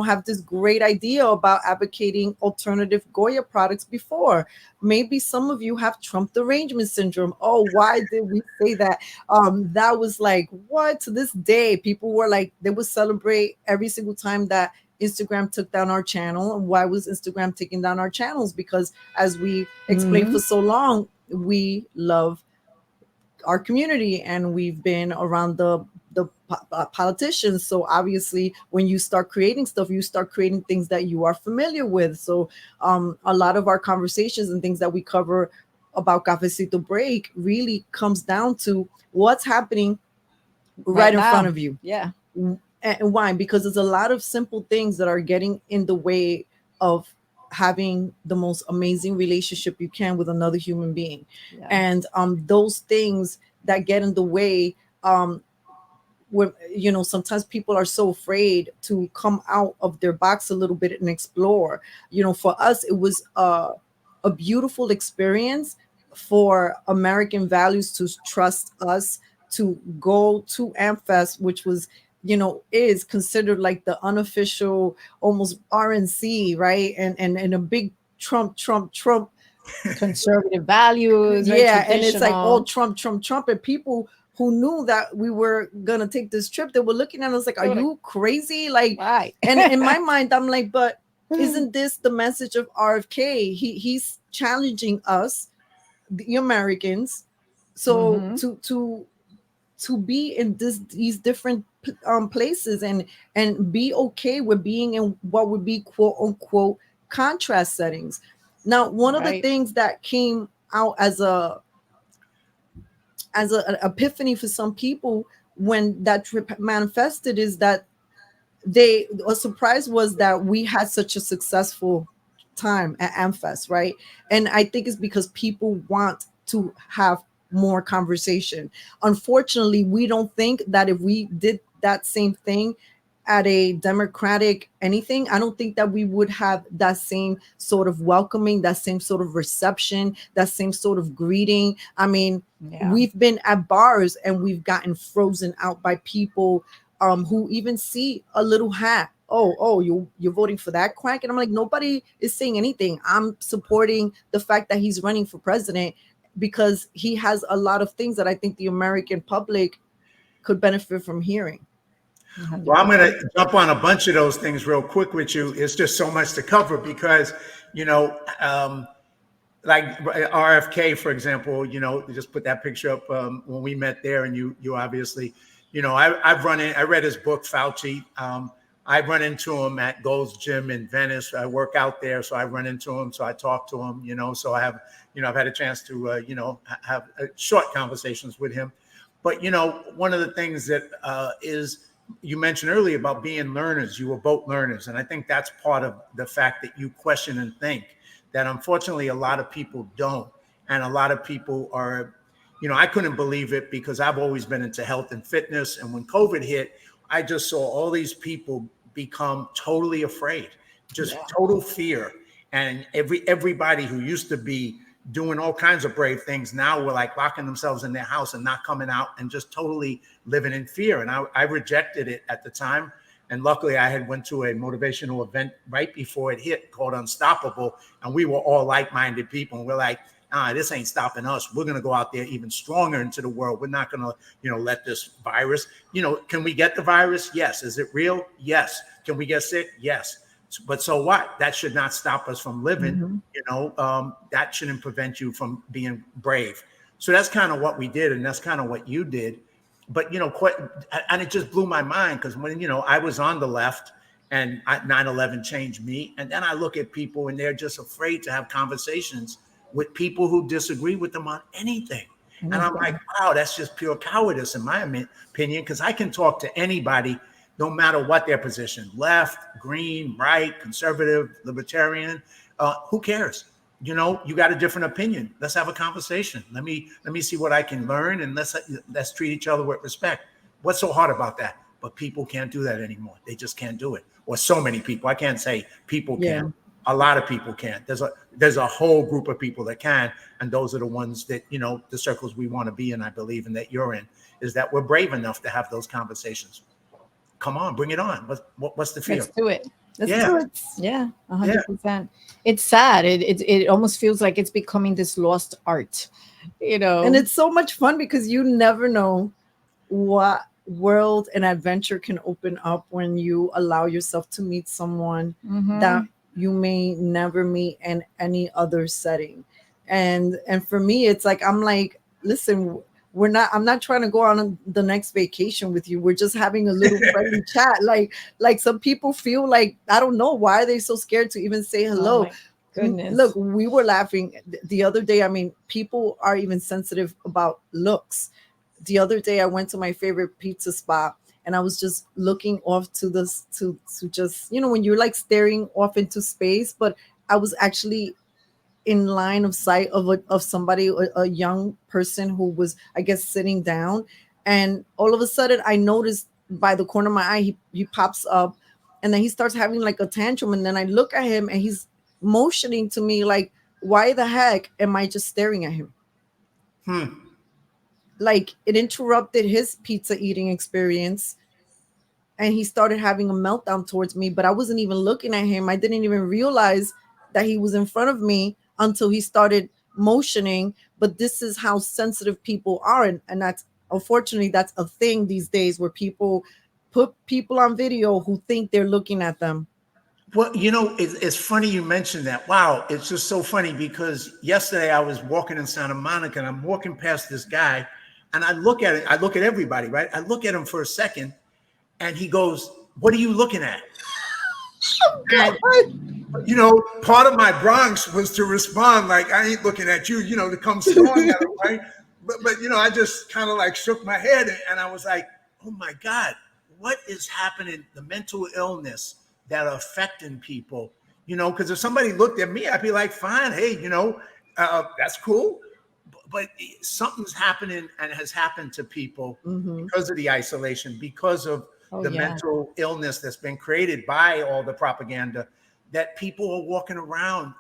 have this great idea about advocating alternative Goya products before? Maybe some of you have Trump derangement syndrome. Oh, why did we say that? That was like, what? To this day, people were like, they would celebrate every single time that Instagram took down our channel. And why was Instagram taking down our channels? Because as we explained for so long, we love our community and we've been around the politicians. So obviously when you start creating stuff, you start creating things that you are familiar with. So a lot of our conversations and things that we cover about Cafecito Break really comes down to what's happening right in front of you. Yeah. And why? Because there's a lot of simple things that are getting in the way of having the most amazing relationship you can with another human being. And those things that get in the way, where sometimes people are so afraid to come out of their box a little bit and explore. For us, it was a beautiful experience for American values to trust us to go to AmFest, which was is considered like the unofficial almost RNC, right? And a big Trump conservative values. And it's like all Trump. And people who knew that we were gonna take this trip, they were looking at us like, are you crazy? Like, why? And in my mind, I'm like, but isn't this the message of RFK? He's challenging us, the Americans, so to be in these different places and be okay with being in what would be quote unquote contrast settings. Now, one of the things that came out as an epiphany for some people when that trip manifested is that a surprise was that we had such a successful time at AmFest, right? And I think it's because people want to have more conversation. Unfortunately, we don't think that if we did that same thing at a Democratic anything, I don't think that we would have that same sort of welcoming, that same sort of reception, that same sort of greeting. I mean, we've been at bars and we've gotten frozen out by people who even see a little hat. Oh, you're voting for that quack? And I'm like, nobody is saying anything. I'm supporting the fact that he's running for president because he has a lot of things that I think the American public could benefit from hearing. Well, I'm going to jump on a bunch of those things real quick with you. It's just so much to cover because, like RFK, for example, just put that picture up when we met there, and you obviously, I read his book, Fauci. I run into him at Gold's Gym in Venice. I work out there, so I run into him. So I talk to him, so I have, I've had a chance to, have short conversations with him. But, one of the things that is, you mentioned earlier about being learners. You were both learners. And I think that's part of the fact that you question and think that unfortunately a lot of people don't. And a lot of people are, I couldn't believe it because I've always been into health and fitness. And when COVID hit, I just saw all these people become totally afraid, just total fear. And everybody who used to be doing all kinds of brave things now were like locking themselves in their house and not coming out and just totally living in fear. And I rejected it at the time. And luckily I had went to a motivational event right before it hit called Unstoppable. And we were all like-minded people. And we're like, this ain't stopping us. We're going to go out there even stronger into the world. We're not going to, let this virus, can we get the virus? Yes. Is it real? Yes. Can we get sick? Yes. But so what? That should not stop us from living. That shouldn't prevent you from being brave. So that's kind of what we did. And that's kind of what you did. But, and it just blew my mind because when, I was on the left and 9/11 changed me. And then I look at people and they're just afraid to have conversations with people who disagree with them on anything. And I'm like, wow, that's just pure cowardice in my opinion, because I can talk to anybody no matter what their position, left, green, right, conservative, libertarian, who cares? You got a different opinion. Let's have a conversation. Let me see what I can learn, and let's treat each other with respect. What's so hard about that? But people can't do that anymore. They just can't do it. Or so many people. I can't say people can't. A lot of people can't. There's a whole group of people that can, and those are the ones that, the circles we want to be in, I believe, and that you're in, is that we're brave enough to have those conversations. Come on, bring it on. What's the fear? Let's do it. Let's do it. Yeah, 100%. It's sad. It almost feels like it's becoming this lost art, And it's so much fun because you never know what world and adventure can open up when you allow yourself to meet someone that you may never meet in any other setting. And for me, it's like, I'm like, listen, I'm not trying to go on the next vacation with you. We're just having a little friendly chat. Like some people feel like, I don't know, why are they so scared to even say hello? Oh my goodness. Look, we were laughing the other day. I mean, people are even sensitive about looks. The other day I went to my favorite pizza spot and I was just looking off to this, to just, when you're like staring off into space, but I was actually in line of sight of somebody, a young person who was, I guess, sitting down. And all of a sudden I noticed by the corner of my eye, he pops up and then he starts having like a tantrum. And then I look at him and he's motioning to me like, why the heck am I just staring at him? Like it interrupted his pizza eating experience. And he started having a meltdown towards me, but I wasn't even looking at him. I didn't even realize that he was in front of me until he started motioning. But this is how sensitive people are. And that's, unfortunately, that's a thing these days where people put people on video who think they're looking at them. Well, it's funny you mentioned that. Wow. It's just so funny because yesterday I was walking in Santa Monica and I'm walking past this guy and I look at it. I look at everybody, right? I look at him for a second and he goes, "What are you looking at?" And, part of my Bronx was to respond like, "I ain't looking at you," to come storming at him, right? But I just kind of like shook my head and I was like, oh my God, what is happening? The mental illness that are affecting people, because if somebody looked at me, I'd be like, fine, hey, that's cool. But something's happening and has happened to people because of the isolation, because of the mental illness that's been created by all the propaganda, that people are walking around,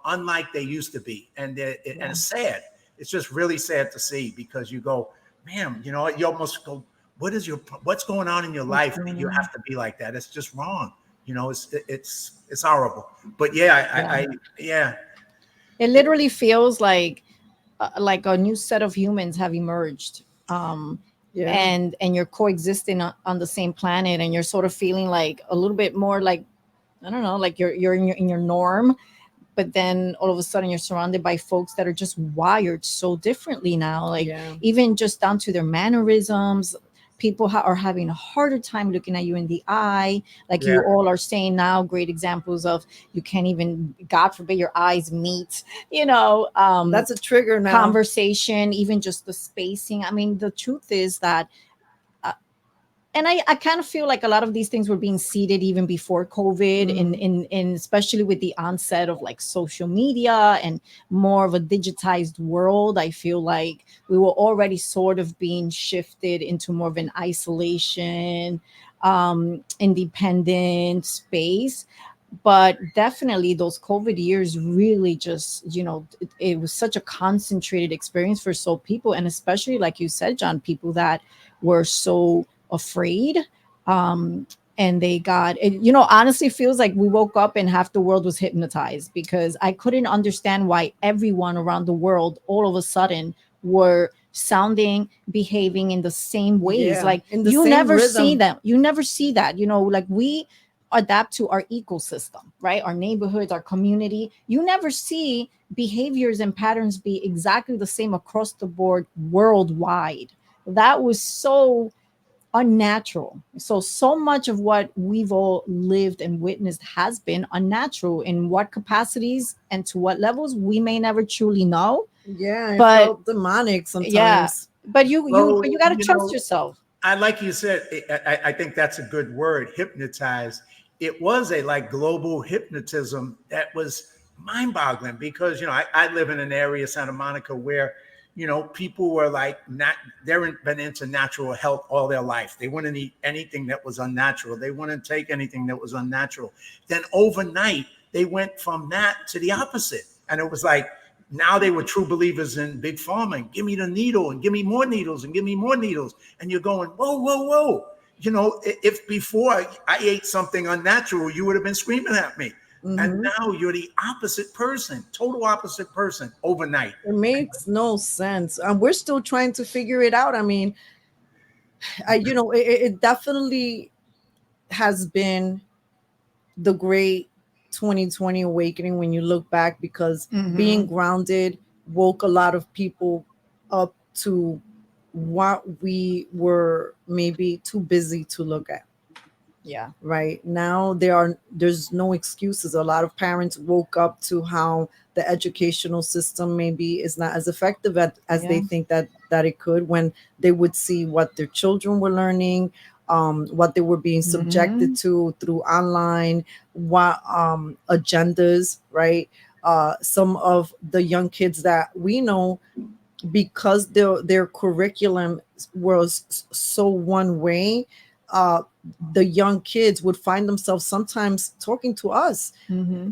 unlike they used to be. And it's sad. It's just really sad to see because you go, man, you almost go, what's going on in your life? And you have to be like that. It's just wrong. It's horrible. But I it literally feels like a new set of humans have emerged. And you're coexisting on the same planet, and you're sort of feeling like a little bit more like, I don't know, like you're in your norm, but then all of a sudden you're surrounded by folks that are just wired so differently now, like even just down to their mannerisms. People are having a harder time looking at you in the eye. Like you all are saying now, great examples of you can't even, God forbid, your eyes meet, that's a trigger now. Conversation, even just the spacing. I mean, the truth is that, and I kind of feel like a lot of these things were being seeded even before COVID, in especially with the onset of like social media and more of a digitized world. I feel like we were already sort of being shifted into more of an isolation, independent space. But definitely those COVID years really just, it was such a concentrated experience for so people. And especially, like you said, John, people that were so afraid, and they got it. Honestly feels like we woke up and half the world was hypnotized, because I couldn't understand why everyone around the world all of a sudden were sounding, behaving in the same ways. Yeah, Like in the same rhythm. you never see that, like we adapt to our ecosystem, right? Our neighborhoods, our community. You never see behaviors and patterns be exactly the same across the board worldwide. That was so unnatural. So much of what we've all lived and witnessed has been unnatural. In what capacities and to what levels, we may never truly know. Yeah, it But felt demonic yeah, sometimes. but you Well, got to trust yourself. I like you said, I think that's a good word, hypnotized. It was a like global hypnotism that was mind-boggling because I live in an area, Santa Monica, where people were like not they're been into natural health all their life. They wouldn't eat anything that was unnatural. They wouldn't take anything that was unnatural. Then overnight they went from that to the opposite, and it was like now they were true believers in big pharma. And give me the needle and give me more needles and give me more needles. And you're going, whoa, whoa, whoa. If before I ate something unnatural, you would have been screaming at me. And now you're the opposite person, total opposite person overnight. It makes no sense. We're still trying to figure it out. I mean, it definitely has been the great 2020 awakening when you look back, because being grounded woke a lot of people up to what we were maybe too busy to look at. Yeah. Right now there's no excuses. A lot of parents woke up to how the educational system maybe is not as effective as they think that it could, when they would see what their children were learning, what they were being subjected to through online, what agendas, right? Some of the young kids that we know, because their curriculum was so one way, the young kids would find themselves sometimes talking to us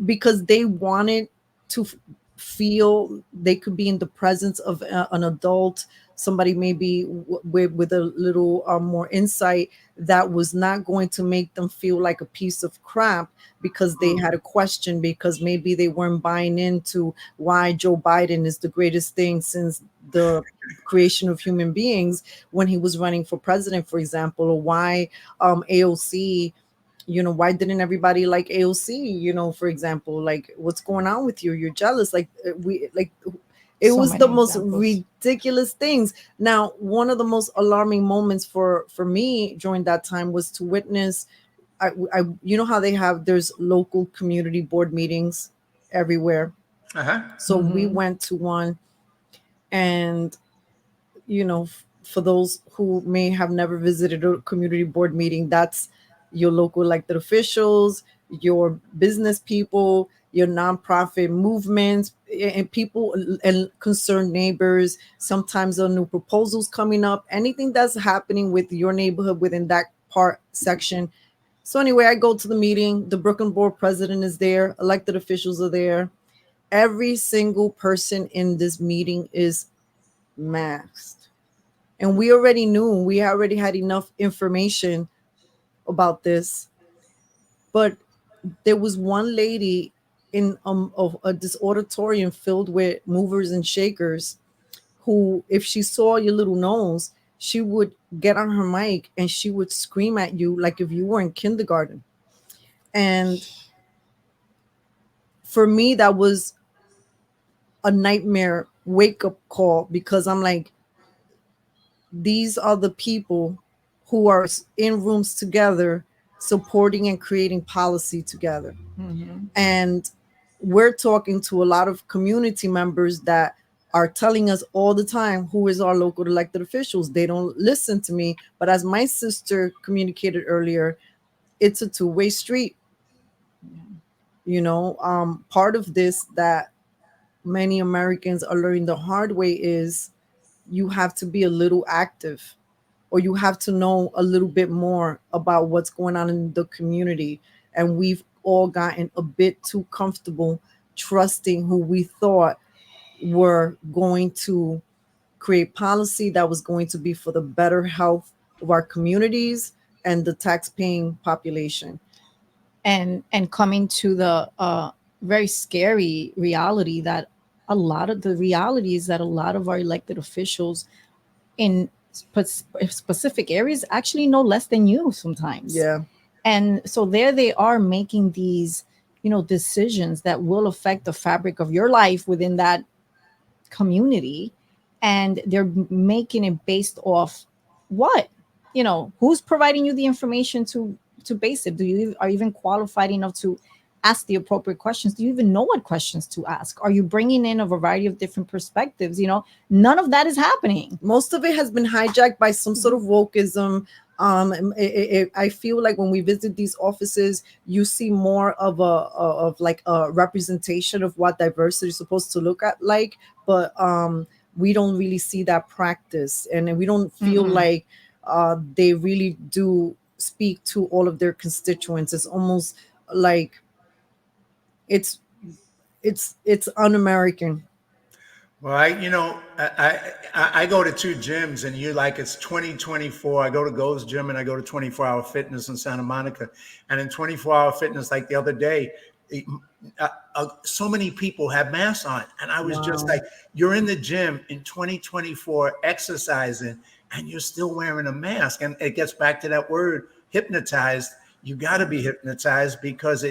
because they wanted to feel they could be in the presence of an adult, somebody maybe with a little more insight, that was not going to make them feel like a piece of crap because they had a question, because maybe they weren't buying into why Joe Biden is the greatest thing since the creation of human beings when he was running for president, for example, or why AOC, why didn't everybody like AOC, for example, like what's going on with you, you're jealous, it So was many the most examples. ridiculous things. Now, one of the most alarming moments for me during that time was to witness, I how there's local community board meetings everywhere. So we went to one, and for those who may have never visited a community board meeting, that's your local elected officials, your business people, your nonprofit movements, and people and concerned neighbors. Sometimes there are new proposals coming up, anything that's happening with your neighborhood within that part section. So anyway, I go to the meeting. The Brooklyn board president is there. Elected officials are there. Every single person in this meeting is masked. And we already knew, we already had enough information about this. But there was one lady in of this auditorium filled with movers and shakers who, if she saw your little nose, she would get on her mic and she would scream at you like if you were in kindergarten. And for me, that was a nightmare wake up call, because I'm like, these are the people who are in rooms together, supporting and creating policy together. And we're talking to a lot of community members that are telling us all the time who is our local elected officials. They don't listen to me. But as my sister communicated earlier, it's a two-way street. Part of this that many Americans are learning the hard way is you have to be a little active, or you have to know a little bit more about what's going on in the community. And we've all gotten a bit too comfortable trusting who we thought were going to create policy that was going to be for the better health of our communities, and the tax-paying population. And coming to the very scary reality that a lot of our elected officials in specific areas actually know less than you sometimes. Yeah. And so there they are making these, decisions that will affect the fabric of your life within that community. And they're making it based off what? Who's providing you the information to base it? Are you even qualified enough to ask the appropriate questions? Do you even know what questions to ask? Are you bringing in a variety of different perspectives? None of that is happening. Most of it has been hijacked by some sort of wokeism. I feel like when we visit these offices, you see more of a representation of what diversity is supposed to look at like, but we don't really see that practice, and we don't feel like they really do speak to all of their constituents. It's almost like it's un-American. Well, I go to two gyms, and it's 2024. I go to Gold's Gym and I go to 24 Hour Fitness in Santa Monica. And in 24 Hour Fitness, like the other day, so many people have masks on. And I was just like, you're in the gym in 2024 exercising and you're still wearing a mask. And it gets back to that word, hypnotized. You got to be hypnotized, because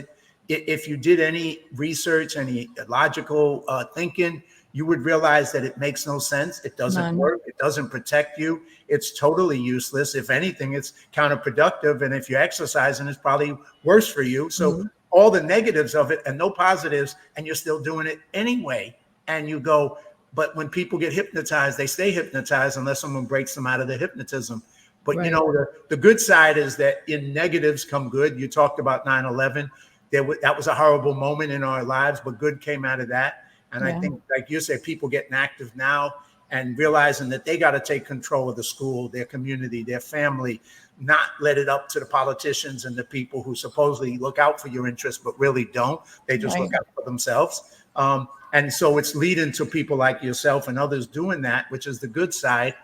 if you did any research, any logical thinking, you would realize that it makes no sense. It doesn't work. It doesn't protect you. It's totally useless. If anything, it's counterproductive. And if you're exercising, it's probably worse for you. So all the negatives of it and no positives, and you're still doing it anyway. And you go, but when people get hypnotized, they stay hypnotized unless someone breaks them out of the hypnotism. But the good side is that in negatives come good. You talked about 9/11. That was a horrible moment in our lives, but good came out of that. And I think, like you said, people getting active now and realizing that they got to take control of the school, their community, their family, not let it up to the politicians and the people who supposedly look out for your interests, but really don't. They just look out for themselves. And so it's leading to people like yourself and others doing that, which is the good side.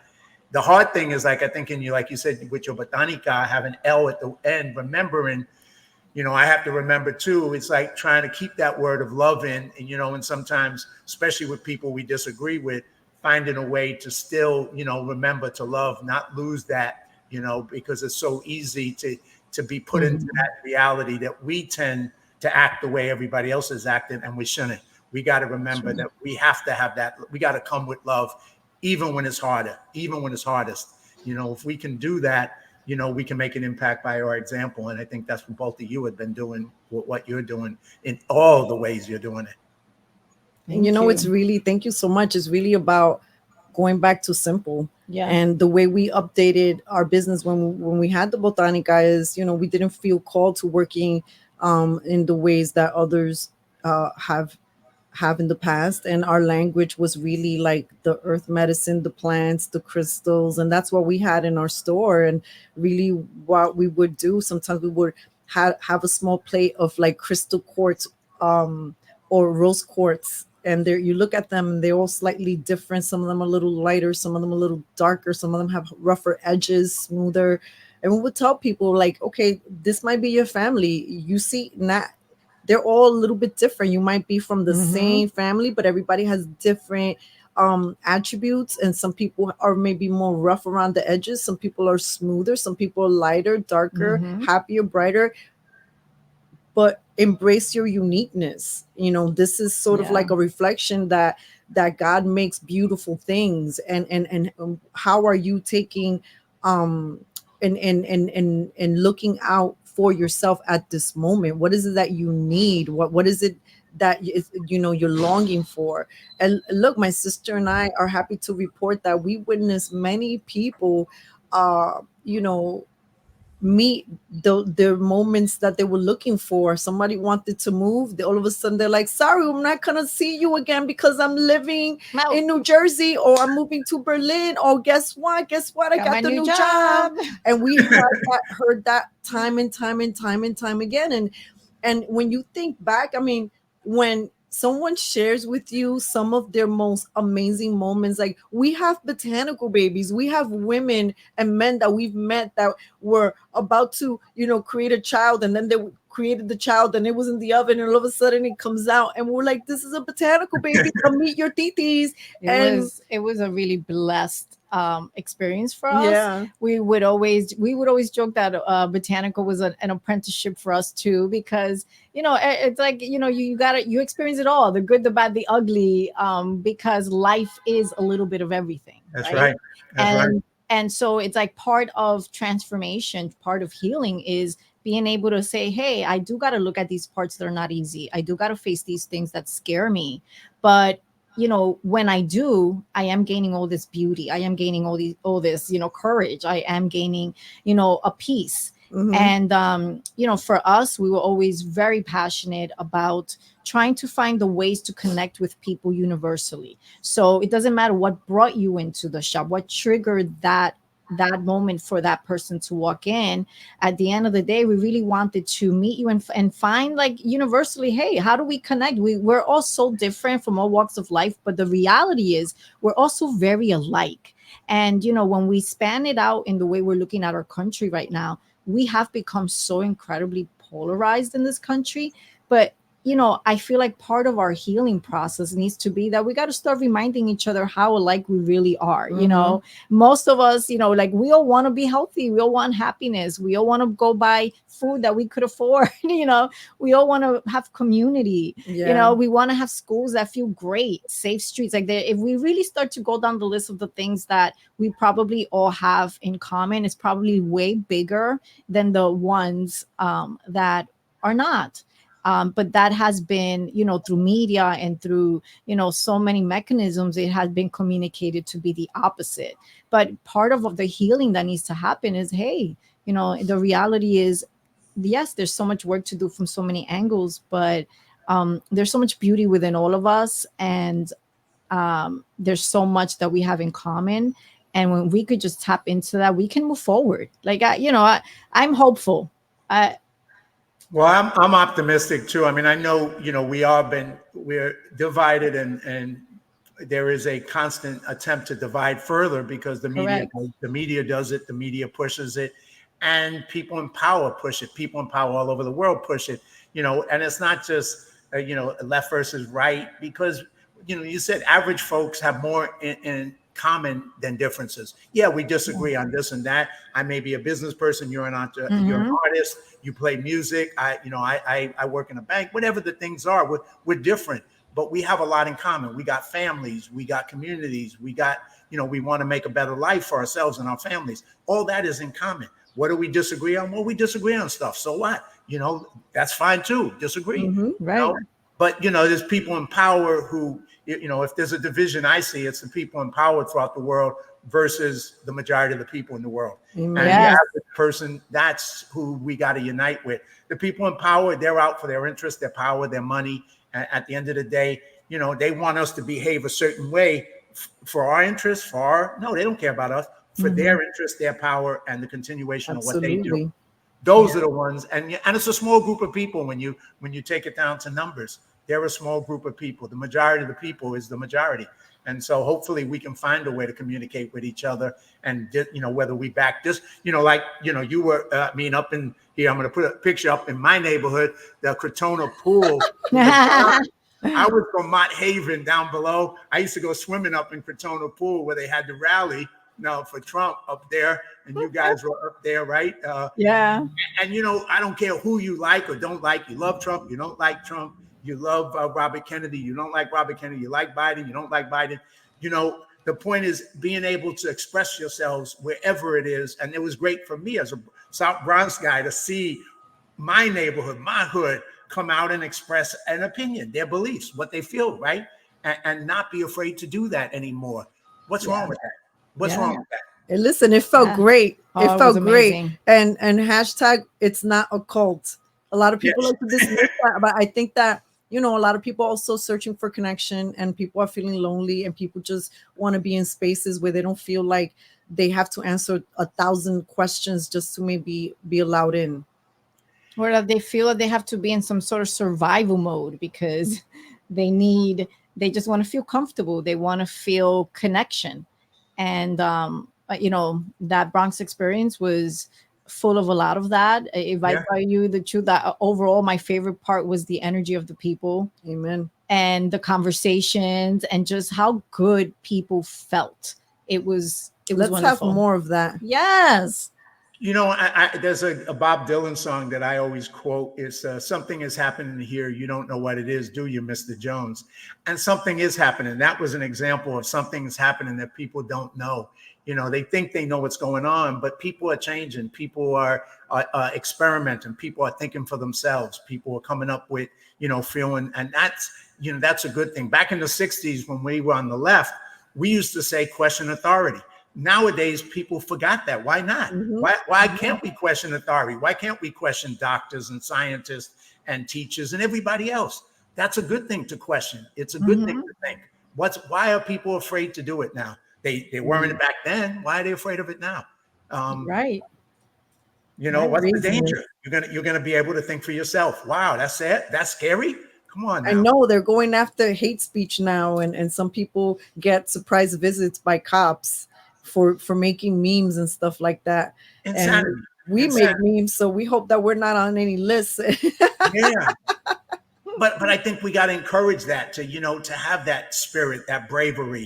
The hard thing is, like, I think like you said, with your Botanica, have an L at the end, remembering, I have to remember too, it's like trying to keep that word of love in, and sometimes, especially with people we disagree with, finding a way to still, remember to love, not lose that, because it's so easy to be put into that reality that we tend to act the way everybody else is acting, and we shouldn't. We got to remember that we have to have that. We got to come with love, even when it's harder, even when it's hardest. If we can do that, we can make an impact by our example. And I think that's what both of you have been doing, what you're doing in all the ways you're doing it. Thank you. It's really, thank you so much. It's really about going back to simple. Yeah. And the way we updated our business when we had the Botanica is, we didn't feel called to working in the ways that others have in the past, and our language was really like the earth medicine, the plants, the crystals, and that's what we had in our store. And really what we would do, sometimes we would have a small plate of like crystal quartz or rose quartz, and there you look at them and they're all slightly different. Some of them are a little lighter, some of them a little darker, some of them have rougher edges, smoother. And we would tell people like, okay, this might be your family. You see, they're all a little bit different. You might be from the same family, but everybody has different attributes. And some people are maybe more rough around the edges. Some people are smoother. Some people are lighter, darker, happier, brighter. But embrace your uniqueness. This is sort of like a reflection that God makes beautiful things. And how are you taking and looking out for yourself at this moment? What is it that you need? What is it that you're longing for? And look, my sister and I are happy to report that we witnessed many people meet the moments that they were looking for. Somebody wanted to move, all of a sudden they're like, sorry, I'm not gonna see you again because I'm living in New Jersey, or I'm moving to Berlin, or guess what, I got the new job. And we heard that time and time again. And when you think back, I mean, when someone shares with you some of their most amazing moments. Like, we have botanical babies, we have women and men that we've met that were about to, create a child, and then they created the child and it was in the oven, and all of a sudden it comes out and we're like, this is a botanical baby, come meet your titis. It was a really blessed experience for us. Yeah. We would always joke that Botanica was an apprenticeship for us too, because it's like you experience it all, the good, the bad, the ugly, because life is a little bit of everything. That's right. And so it's like part of transformation, part of healing is being able to say, hey, I do got to look at these parts that are not easy. I do got to face these things that scare me. But when I do, I am gaining all this beauty. I am gaining all this, courage. I am gaining, a peace. Mm-hmm. And, for us, we were always very passionate about trying to find the ways to connect with people universally. So it doesn't matter what brought you into the shop, what triggered that moment for that person to walk in. At the end of the day, we really wanted to meet you and find, like, universally, hey, how do we connect? We're all so different from all walks of life, but the reality is we're also very alike. And, when we span it out in the way we're looking at our country right now, we have become so incredibly polarized in this country. But I feel like part of our healing process needs to be that we got to start reminding each other how alike we really are. Mm-hmm. Most of us, like, we all want to be healthy. We all want happiness. We all want to go buy food that we could afford. We all want to have community. Yeah. We want to have schools that feel great, safe streets. Like, if we really start to go down the list of the things that we probably all have in common, it's probably way bigger than the ones that are not. But that has been, through media and through, so many mechanisms, it has been communicated to be the opposite. But part of the healing that needs to happen is, hey, the reality is, yes, there's so much work to do from so many angles, but there's so much beauty within all of us. And there's so much that we have in common. And when we could just tap into that, we can move forward. Like, I'm hopeful. Well, I'm optimistic too. I mean, I know, we're divided, and there is a constant attempt to divide further because the media does it, the media pushes it, and people in power push it. People in power all over the world push it, and it's not just, left versus right, because, you said average folks have more in common than differences. Yeah, we disagree on this and that. I may be a business person, you're an artist, you play music, I work in a bank, whatever the things are, we're different, but we have a lot in common. We got families, we got communities, we got, we want to make a better life for ourselves and our families. All that is in common. What do we disagree on? Well, we disagree on stuff. So what? That's fine too. Disagree. Mm-hmm, right. But there's people in power who, if there's a division, I see it's the people in power throughout the world versus the majority of the people in the world. Amen. And the average person, that's who we got to unite with. The people in power, they're out for their interest, their power, their money. And at the end of the day, they want us to behave a certain way for our interests, no, they don't care about us, for their interest, their power, and the continuation of what they do. Those are the ones, and it's a small group of people when you take it down to numbers. They're a small group of people. The majority of the people is the majority. And so hopefully we can find a way to communicate with each other, and, whether we back this, you were, up in here, I'm going to put a picture up in my neighborhood, the Crotona Pool. I was from Mott Haven down below. I used to go swimming up in Crotona Pool where they had the rally for Trump up there, and you guys were up there, right? Yeah. And, I don't care who you like or don't like. You love Trump, you don't like Trump. You love Robert Kennedy. You don't like Robert Kennedy. You like Biden. You don't like Biden. The point is being able to express yourselves wherever it is. And it was great for me as a South Bronx guy to see my neighborhood, my hood, come out and express an opinion, their beliefs, what they feel, right? And not be afraid to do that anymore. What's wrong with that? What's wrong with that? And listen, it felt great. It felt great. And hashtag, it's not a cult. A lot of people like to dismiss that, but I think that, a lot of people also searching for connection, and people are feeling lonely, and people just want to be in spaces where they don't feel like they have to answer 1,000 questions just to maybe be allowed in. Or that they feel that they have to be in some sort of survival mode because They just want to feel comfortable. They want to feel connection. And, that Bronx experience was full of a lot of that. If I Yeah. tell you the truth, that overall, my favorite part was the energy of the people. Amen. And the conversations and just how good people felt. It was Let's wonderful. have more of that. Yes. There's a Bob Dylan song that I always quote. It's something is happening here. You don't know what it is, do you, Mr. Jones? And something is happening. That was an example of something is happening that people don't know. They think they know what's going on, but people are changing. People are experimenting. People are thinking for themselves. People are coming up with, feeling, and that's a good thing. Back in the 60s, when we were on the left, we used to say question authority. Nowadays, people forgot that. Why not? Mhm. Why can't we question authority? Why can't we question doctors and scientists and teachers and everybody else? That's a good thing to question. It's a good thing to think. Why are people afraid to do it now? They weren't back then. Why are they afraid of it now? Right. What's the Reason danger? You're gonna be able to think for yourself. Wow, that's it. That's scary. Come on now. I know they're going after hate speech now, and some people get surprise visits by cops for making memes and stuff like that. Insanity. And we Insanity. make memes, so we hope that we're not on any lists. Yeah. But I think we got to encourage that to have that spirit, that bravery.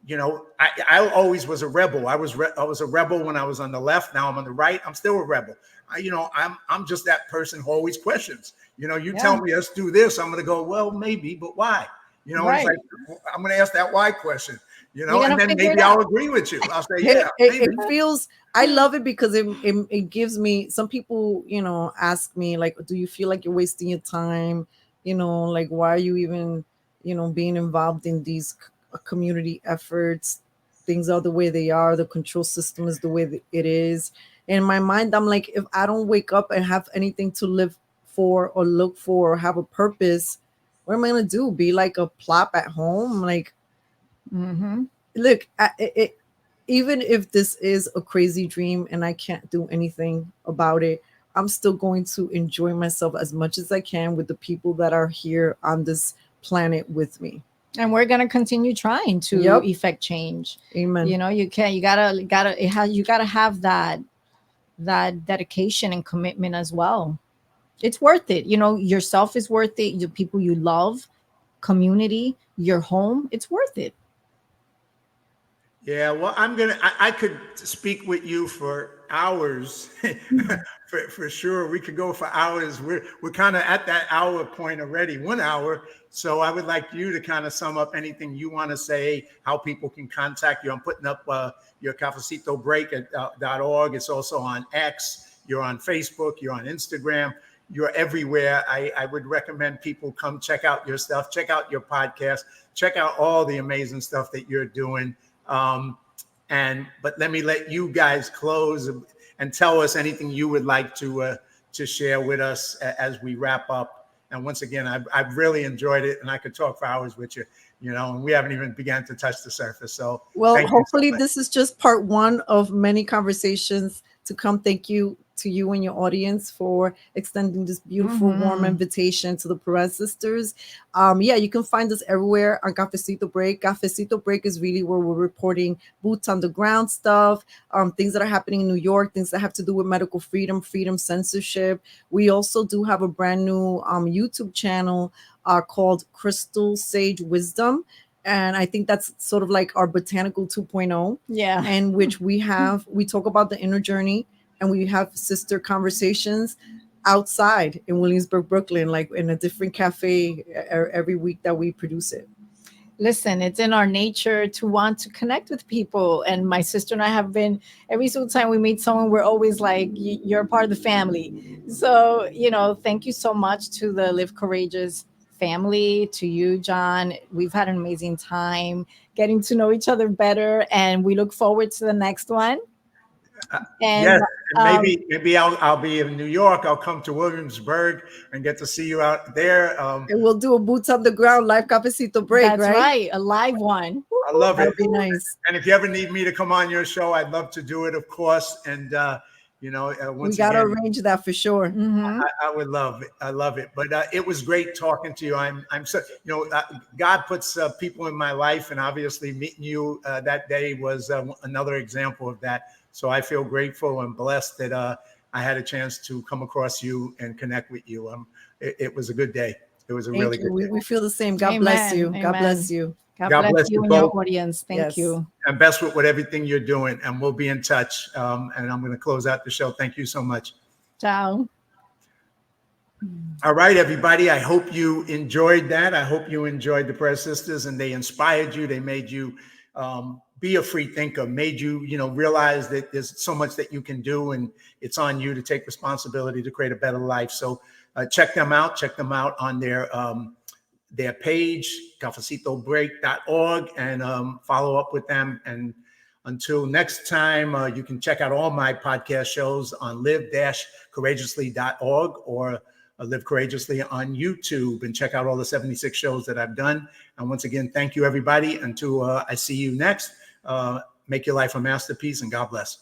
I always was a rebel. I was a rebel when I was on the left. Now I'm on the right. I'm still a rebel. I'm just that person who always questions. Tell me let's do this, I'm going to go, well, maybe, but why? Right. It's like, I'm going to ask that why question. You're gonna and then figure maybe it out. I'll agree with you. I'll say, yeah, maybe. It feels, I love it because it gives me, some people, ask me like, do you feel like you're wasting your time? Like, why are you even, being involved in these community efforts? Things are the way they are. The control system is the way that it is. In my mind, I'm like, if I don't wake up and have anything to live for or look for or have a purpose, what am I going to do? Be like a plop at home? Like, look, even if this is a crazy dream and I can't do anything about it, I'm still going to enjoy myself as much as I can with the people that are here on this planet with me. And we're gonna continue trying to Yep. effect change. Amen. You gotta have that dedication and commitment as well. It's worth it. Yourself is worth it. The people you love, community, your home, it's worth it. Yeah, well, I could speak with you for hours. for sure. We could go for hours. We're kind of at that hour point already, 1 hour. So I would like you to kind of sum up anything you want to say, how people can contact you. I'm putting up your Cafecito Break at .org. It's also on X. You're on Facebook. You're on Instagram. You're everywhere. I would recommend people come check out your stuff, check out your podcast, check out all the amazing stuff that you're doing. But let me let you guys close and tell us anything you would like to share with us as we wrap up. And once again, I've really enjoyed it, and I could talk for hours with you, and we haven't even begun to touch the surface. So, well, thank you so hopefully much. this is just part one of many conversations to come. Thank you to you and your audience for extending this beautiful, warm invitation to the Perez Sisters. You can find us everywhere on Cafecito Break. Cafecito Break is really where we're reporting boots on the ground stuff, things that are happening in New York, things that have to do with medical freedom, censorship. We also do have a brand new YouTube channel called Crystal Sage Wisdom. And I think that's sort of like our botanical 2.0. Yeah. In which we talk about the inner journey, and we have sister conversations outside in Williamsburg, Brooklyn, like in a different cafe every week that we produce it. Listen, it's in our nature to want to connect with people. And my sister and I have been, every single time we meet someone, we're always like, you're part of the family. So, thank you so much to the Live Courageous family, to you, John. We've had an amazing time getting to know each other better, and we look forward to the next one. Yes, and maybe I'll be in New York. I'll come to Williamsburg and get to see you out there. And we'll do a boots on the ground live Cafecito Break. That's right, a live one. I love it. That'd be nice. And if you ever need me to come on your show, I'd love to do it, of course. And You know, We once got to again, arrange that for sure. Mhm. I would love it. I love it. But it was great talking to you. I'm so, you know, God puts people in my life, and obviously meeting you that day was another example of that. So I feel grateful and blessed that I had a chance to come across you and connect with you. It was a good day. It was a really Thank you. good day. We feel the same. God bless you. Amen. God bless Amen. you. God God bless bless you you and your both. audience. Thank Yes. you. And best with everything you're doing. And we'll be in touch. And I'm going to close out the show. Thank you so much. Ciao. All right, everybody. I hope you enjoyed that. I hope you enjoyed the Perez Sisters, and they inspired you. They made you be a free thinker, made you, you know, realize that there's so much that you can do, and it's on you to take responsibility to create a better life. So check them out. Check them out on their page, cafecitobreak.org, and follow up with them. And until next time, you can check out all my podcast shows on live-courageously.org or Live Courageously on YouTube, and check out all the 76 shows that I've done. And once again, thank you, everybody. Until I see you next, make your life a masterpiece, and God bless.